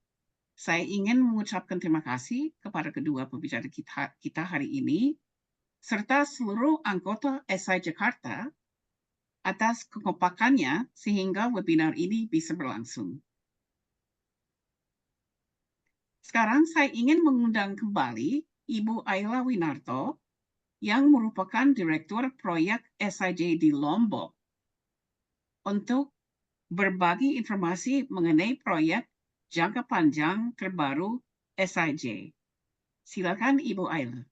Saya ingin mengucapkan terima kasih kepada kedua pembicara kita hari ini, serta seluruh anggota SI Jakarta atas kekompakannya sehingga webinar ini bisa berlangsung. Sekarang saya ingin mengundang kembali Ibu Ayla Winarto yang merupakan Direktur Proyek SIJ di Lombok untuk berbagi informasi mengenai proyek jangka panjang terbaru SIJ. Silakan Ibu Ayla.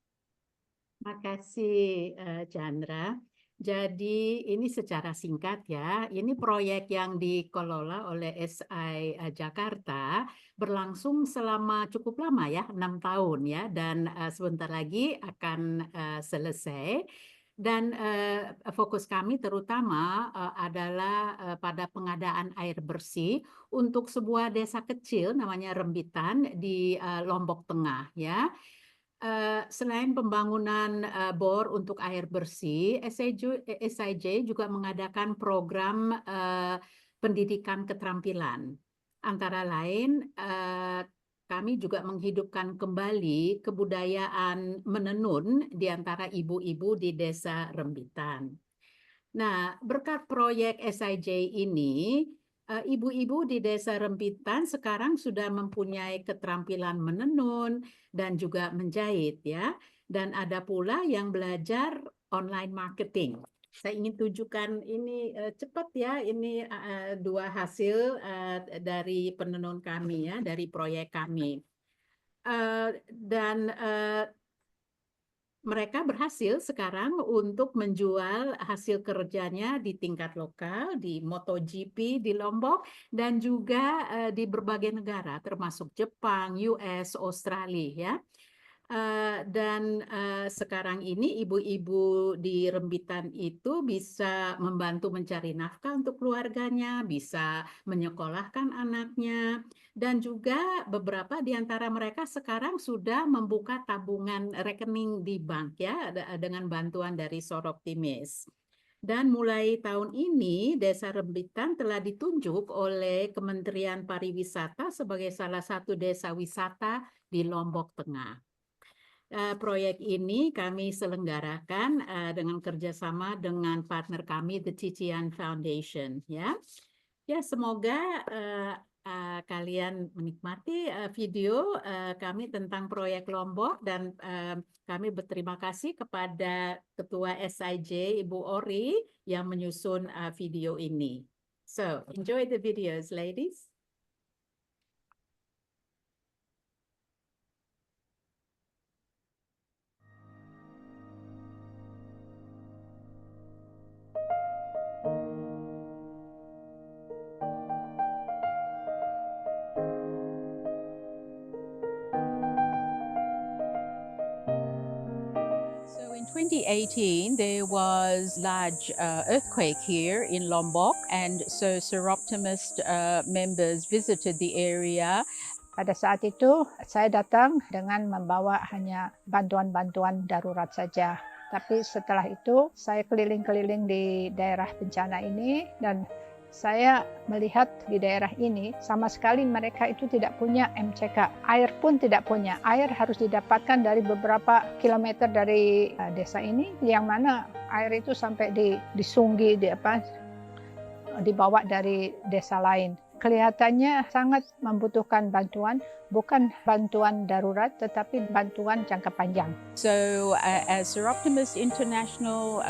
Terima kasih Chandra. Jadi ini secara singkat ya, ini proyek yang dikelola oleh SI Jakarta berlangsung selama cukup lama ya, 6 tahun ya, dan sebentar lagi akan selesai. Dan fokus kami terutama adalah pada pengadaan air bersih untuk sebuah desa kecil namanya Rembitan di Lombok Tengah ya. Selain pembangunan bor untuk air bersih, SIJ juga mengadakan program pendidikan keterampilan. Antara lain, kami juga menghidupkan kembali kebudayaan menenun di antara ibu-ibu di desa Rembitan. Nah, berkat proyek SIJ ini, ibu-ibu di desa Rembitan sekarang sudah mempunyai keterampilan menenun dan juga menjahit ya. Dan ada pula yang belajar online marketing. Saya ingin tunjukkan ini cepat ya, ini dua hasil dari penenun kami ya, dari proyek kami. Dan mereka berhasil sekarang untuk menjual hasil kerjanya di tingkat lokal, di MotoGP di Lombok, dan juga di berbagai negara, termasuk Jepang, US, Australia. Ya. Dan sekarang ini ibu-ibu di Rembitan itu bisa membantu mencari nafkah untuk keluarganya, bisa menyekolahkan anaknya, dan juga beberapa di antara mereka sekarang sudah membuka tabungan rekening di bank ya dengan bantuan dari Soroptimis. Dan mulai tahun ini Desa Rembitan telah ditunjuk oleh Kementerian Pariwisata sebagai salah satu desa wisata di Lombok Tengah. Proyek ini kami selenggarakan dengan kerjasama dengan partner kami, The Titian Foundation. Ya. Ya, semoga kalian menikmati video kami tentang proyek Lombok, dan kami berterima kasih kepada Ketua SIJ Ibu Ori yang menyusun video ini. So, enjoy the videos, ladies. So in 2018, there was large earthquake here in Lombok, and so Seroptimist members visited the area. Pada saat itu saya datang dengan membawa hanya bantuan-bantuan darurat saja. Tapi setelah itu saya keliling-keliling di daerah bencana ini, dan saya melihat di daerah ini sama sekali mereka itu tidak punya MCK. Air pun tidak punya. Air harus didapatkan dari beberapa kilometer dari desa ini, yang mana air itu sampai di Sunggi, dibawa dari desa lain. Kelihatannya sangat membutuhkan bantuan, bukan bantuan darurat, tetapi bantuan jangka panjang. So as Seroptimist International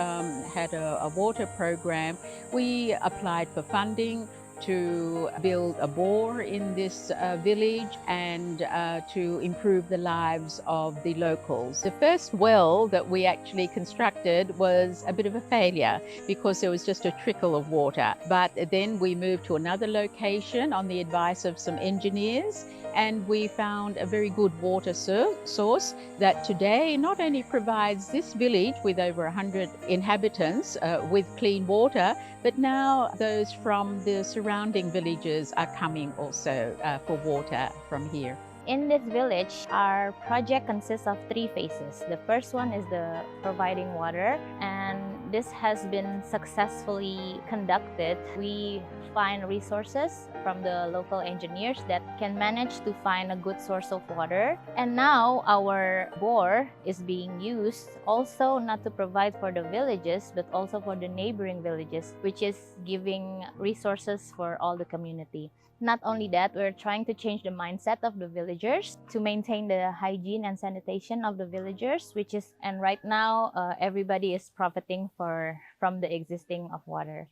had a water program, we applied for funding to build a bore in this village and to improve the lives of the locals. The first well that we actually constructed was a bit of a failure because there was just a trickle of water. But then we moved to another location on the advice of some engineers, and we found a very good water source that today not only provides this village with over 100 inhabitants with clean water, but now those from the surrounding villages are coming also for water from here. In this village, our project consists of 3 phases. The first one is the providing water, and this has been successfully conducted. We find resources from the local engineers that can manage to find a good source of water. And now our bore is being used also not to provide for the villages, but also for the neighboring villages, which is giving resources for all the community. Not only that, we're trying to change the mindset of the villagers to maintain the hygiene and sanitation of the villagers, and right now everybody is profiting from the existing of water.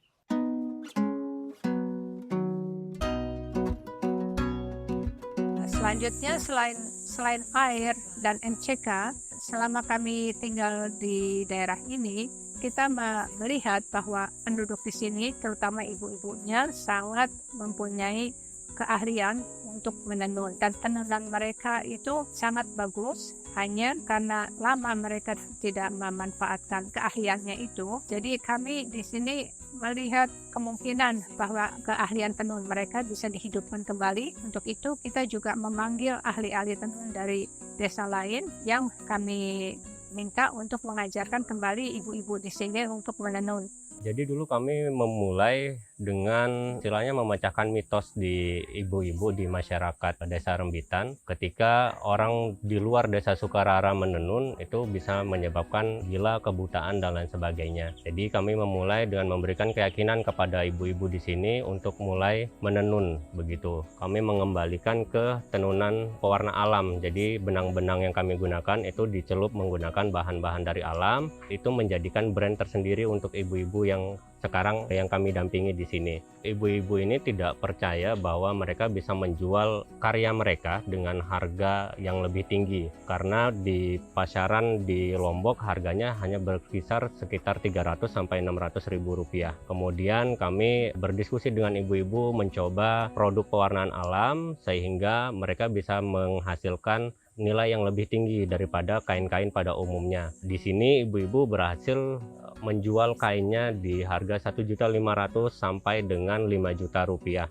Selanjutnya, selain air dan MCK, selama kami tinggal di daerah ini, kita melihat bahwa penduduk di sini, terutama ibu-ibunya, sangat mempunyai keahlian untuk menenun, dan tenunan mereka itu sangat bagus. Hanya karena lama mereka tidak memanfaatkan keahliannya itu, jadi kami di sini melihat kemungkinan bahwa keahlian tenun mereka bisa dihidupkan kembali. Untuk itu kita juga memanggil ahli-ahli tenun dari desa lain yang kami minta untuk mengajarkan kembali ibu-ibu di sini untuk menenun. Jadi dulu kami memulai dengan istilahnya memecahkan mitos di ibu-ibu di masyarakat desa Rembitan. Ketika orang di luar desa Sukarara menenun, itu bisa menyebabkan gila, kebutaan, dan lain sebagainya. Jadi kami memulai dengan memberikan keyakinan kepada ibu-ibu di sini untuk mulai menenun begitu. Kami mengembalikan ke tenunan pewarna alam. Jadi benang-benang yang kami gunakan itu dicelup menggunakan bahan-bahan dari alam. Itu menjadikan brand tersendiri untuk ibu-ibu yang sekarang yang kami dampingi di sini. Ibu-ibu ini tidak percaya bahwa mereka bisa menjual karya mereka dengan harga yang lebih tinggi, karena di pasaran di Lombok harganya hanya berkisar sekitar 300 sampai 600 ribu rupiah. Kemudian kami berdiskusi dengan ibu-ibu mencoba produk pewarnaan alam sehingga mereka bisa menghasilkan nilai yang lebih tinggi daripada kain-kain pada umumnya. Di sini ibu-ibu berhasil menjual kainnya di harga 1.500.000 sampai dengan 5 juta rupiah.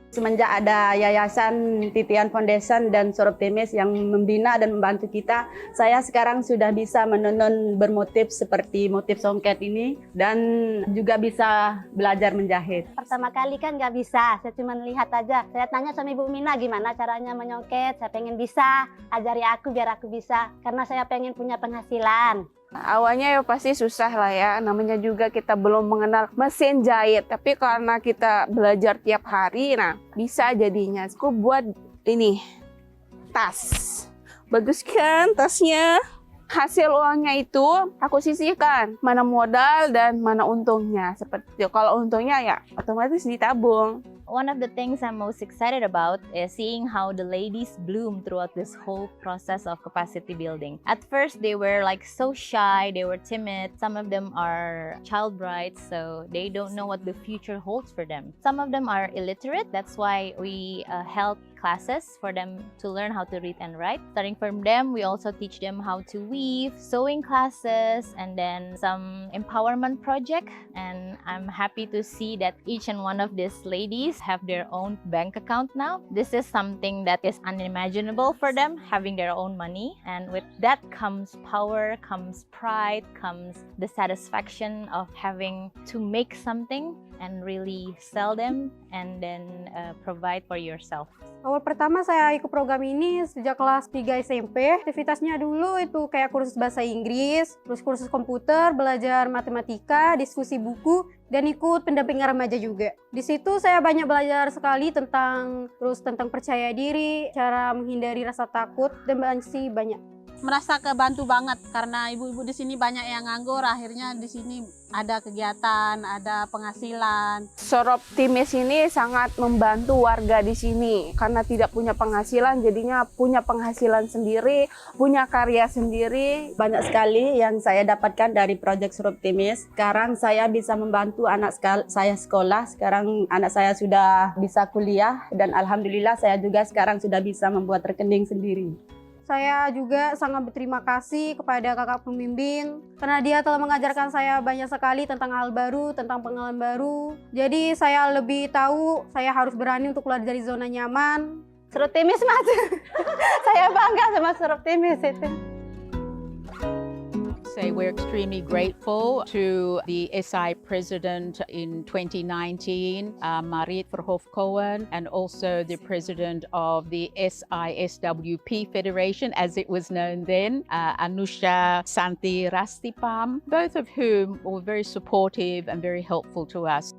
Semenjak ada Yayasan Titian Foundation dan Seroptimist yang membina dan membantu kita, saya sekarang sudah bisa menenun bermotif seperti motif songket ini, dan juga bisa belajar menjahit. Pertama kali kan nggak bisa, saya cuma lihat aja. Saya tanya sama Ibu Mina gimana caranya menyongket, saya pengen bisa, ajari aku biar aku bisa, karena saya pengen punya penghasilan. Awalnya ya pasti susah lah ya, namanya juga kita belum mengenal mesin jahit. Tapi karena kita belajar tiap hari, nah bisa jadinya. Aku buat ini, tas. Bagus kan tasnya? Hasil uangnya itu aku sisihkan, mana modal dan mana untungnya. Seperti itu. Kalau untungnya ya otomatis ditabung. One of the things I'm most excited about is seeing how the ladies bloom throughout this whole process of capacity building. At first, they were like so shy, they were timid. Some of them are child brides, so they don't know what the future holds for them. Some of them are illiterate, that's why we held classes for them to learn how to read and write. Starting from them, we also teach them how to weave, sewing classes, and then some empowerment project. And I'm happy to see that each and one of these ladies have their own bank account now. This is something that is unimaginable for them, having their own money. And with that comes power, comes pride, comes the satisfaction of having to make something and really sell them and then provide for yourself. Awal pertama saya ikut program ini sejak kelas 3 SMP. Aktivitasnya dulu itu kayak kursus bahasa Inggris, terus kursus komputer, belajar matematika, diskusi buku, dan ikut pendampingan remaja juga. Di situ saya banyak belajar sekali tentang percaya diri, cara menghindari rasa takut, dan masih banyak. Merasa kebantu banget karena ibu-ibu di sini banyak yang nganggur, akhirnya di sini ada kegiatan, ada penghasilan. Soroptimis ini sangat membantu warga di sini karena tidak punya penghasilan, jadinya punya penghasilan sendiri, punya karya sendiri. Banyak sekali yang saya dapatkan dari proyek Soroptimis. Sekarang saya bisa membantu anak saya sekolah, sekarang anak saya sudah bisa kuliah, dan alhamdulillah saya juga sekarang sudah bisa membuat rekening sendiri. Saya juga sangat berterima kasih kepada kakak pembimbing karena dia telah mengajarkan saya banyak sekali tentang hal baru, tentang pengalaman baru. Jadi saya lebih tahu saya harus berani untuk keluar dari zona nyaman. Soroptimis Mas. Saya bangga sama Soroptimis itu. We're extremely grateful to the SI president in 2019, Marit Verhoef-Cohen, and also the president of the SISWP Federation, as it was known then, Anusha Santi Rastipam, both of whom were very supportive and very helpful to us.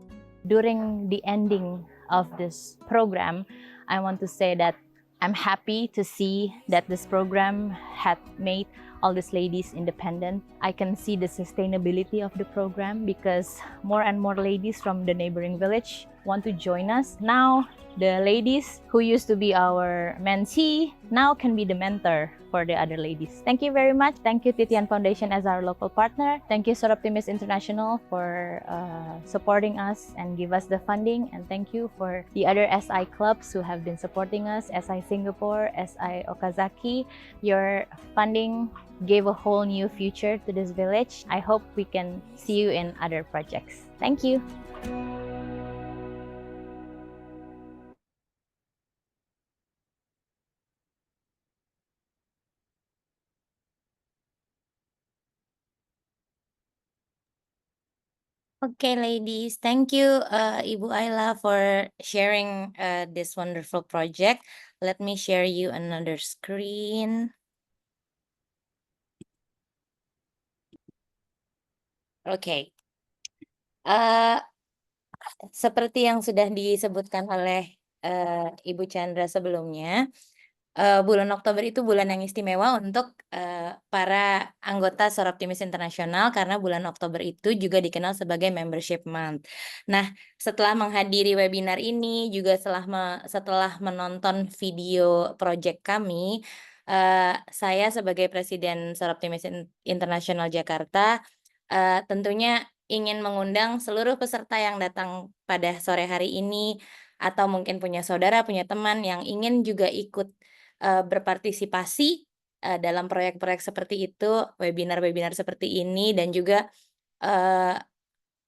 During the ending of this program, I want to say that I'm happy to see that this program had made all these ladies independent. I can see the sustainability of the program because more and more ladies from the neighboring village want to join us. Now, the ladies who used to be our mentee now can be the mentor for the other ladies. Thank you very much. Thank you Titian Foundation as our local partner. Thank you Soroptimis International for supporting us and give us the funding. And thank you for the other SI clubs who have been supporting us, SI Singapore, SI Okazaki. Your funding gave a whole new future to this village. I hope we can see you in other projects. Thank you. Okay, ladies, thank you, Ibu Ayla, for sharing this wonderful project. Let me share you another screen. Okay. Seperti yang sudah disebutkan oleh Ibu Chandra sebelumnya, bulan Oktober itu bulan yang istimewa untuk para anggota Soroptimis Internasional karena bulan Oktober itu juga dikenal sebagai Membership Month. Nah, setelah menghadiri webinar ini, juga setelah menonton video project kami, saya sebagai Presiden Soroptimis Internasional Jakarta tentunya ingin mengundang seluruh peserta yang datang pada sore hari ini atau mungkin punya saudara, punya teman yang ingin juga ikut berpartisipasi dalam proyek-proyek seperti itu, webinar-webinar seperti ini, dan juga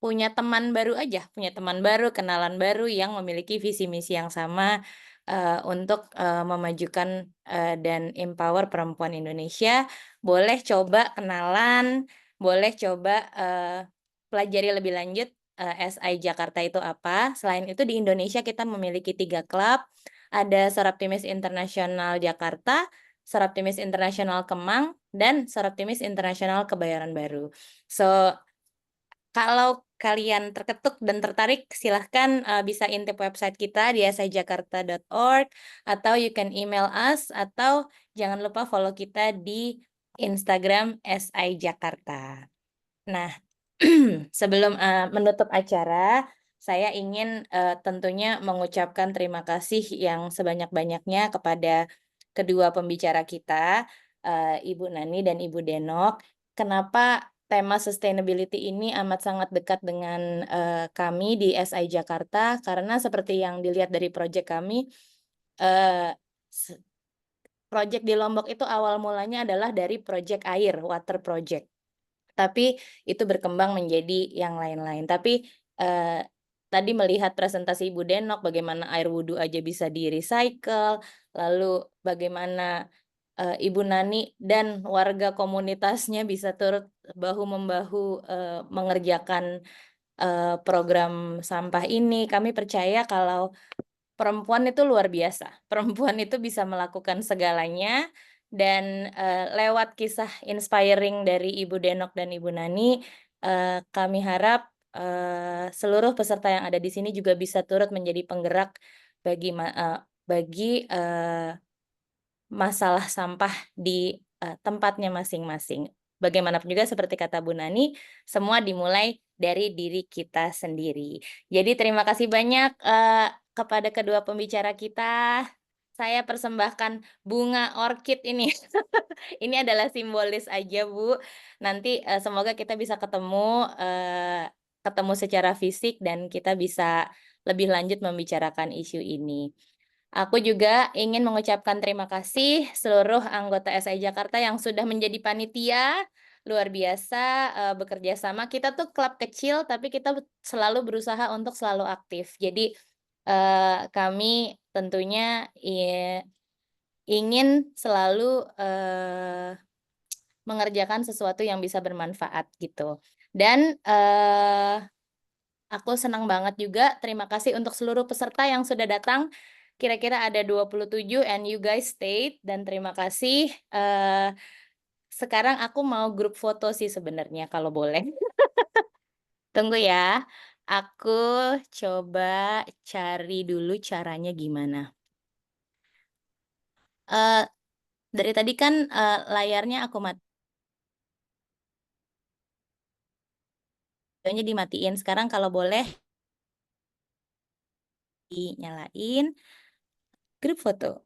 punya teman baru aja, punya teman baru, kenalan baru yang memiliki visi misi yang sama untuk memajukan dan empower perempuan Indonesia. Boleh coba kenalan, boleh coba pelajari lebih lanjut SI Jakarta itu apa. Selain itu di Indonesia kita memiliki 3 klub. Ada Soroptimis Internasional Jakarta, Soroptimis Internasional Kemang, dan Soroptimis Internasional Kebayoran Baru. So, kalau kalian terketuk dan tertarik, silahkan bisa intip website kita di sijakarta.org, atau you can email us, atau jangan lupa follow kita di Instagram SI Jakarta. Nah, sebelum menutup acara, saya ingin tentunya mengucapkan terima kasih yang sebanyak-banyaknya kepada kedua pembicara kita, Ibu Nani dan Ibu Denok. Kenapa tema sustainability ini amat sangat dekat dengan kami di SI Jakarta? Karena seperti yang dilihat dari proyek kami, proyek di Lombok itu awal mulanya adalah dari proyek air, water project. Tapi itu berkembang menjadi yang lain-lain. Tapi tadi melihat presentasi Ibu Denok, bagaimana air wudhu aja bisa di-recycle, lalu bagaimana Ibu Nani dan warga komunitasnya bisa turut bahu-membahu mengerjakan program sampah ini. Kami percaya kalau perempuan itu luar biasa. Perempuan itu bisa melakukan segalanya, dan lewat kisah inspiring dari Ibu Denok dan Ibu Nani, kami harap seluruh peserta yang ada di sini juga bisa turut menjadi penggerak bagi masalah sampah di tempatnya masing-masing. Bagaimanapun juga seperti kata Bu Nani, semua dimulai dari diri kita sendiri. Jadi terima kasih banyak kepada kedua pembicara kita. Saya persembahkan bunga orkid ini. Ini adalah simbolis aja, Bu. Nanti semoga kita bisa ketemu secara fisik dan kita bisa lebih lanjut membicarakan isu ini. Aku juga ingin mengucapkan terima kasih seluruh anggota SI Jakarta yang sudah menjadi panitia. Luar biasa bekerja sama. Kita tuh klub kecil, tapi kita selalu berusaha untuk selalu aktif. Jadi kami tentunya ingin selalu mengerjakan sesuatu yang bisa bermanfaat gitu. Dan aku senang banget juga, terima kasih untuk seluruh peserta yang sudah datang. Kira-kira ada 27 and you guys stayed, dan terima kasih. Sekarang aku mau grup foto sih sebenarnya kalau boleh. Tunggu ya. Aku coba cari dulu caranya gimana. Dari tadi kan layarnya aku dimatiin. Sekarang kalau boleh dinyalain. Grup foto.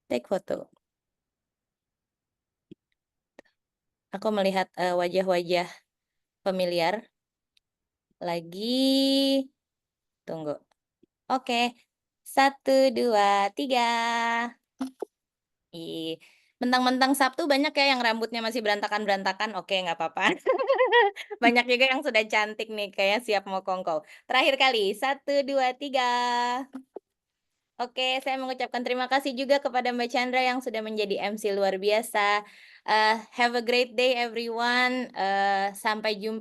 Take foto. Aku melihat wajah-wajah familiar. Lagi. Tunggu. Oke. 1, 2, 3. Mentang-mentang Sabtu banyak ya yang rambutnya masih berantakan-berantakan. Oke, nggak apa-apa. Banyak juga yang sudah cantik nih, kayak siap mau kongkow. Terakhir kali. 1, 2, 3. Oke, saya mengucapkan terima kasih juga kepada Mbak Chandra yang sudah menjadi MC luar biasa. Have a great day everyone. Sampai jumpa.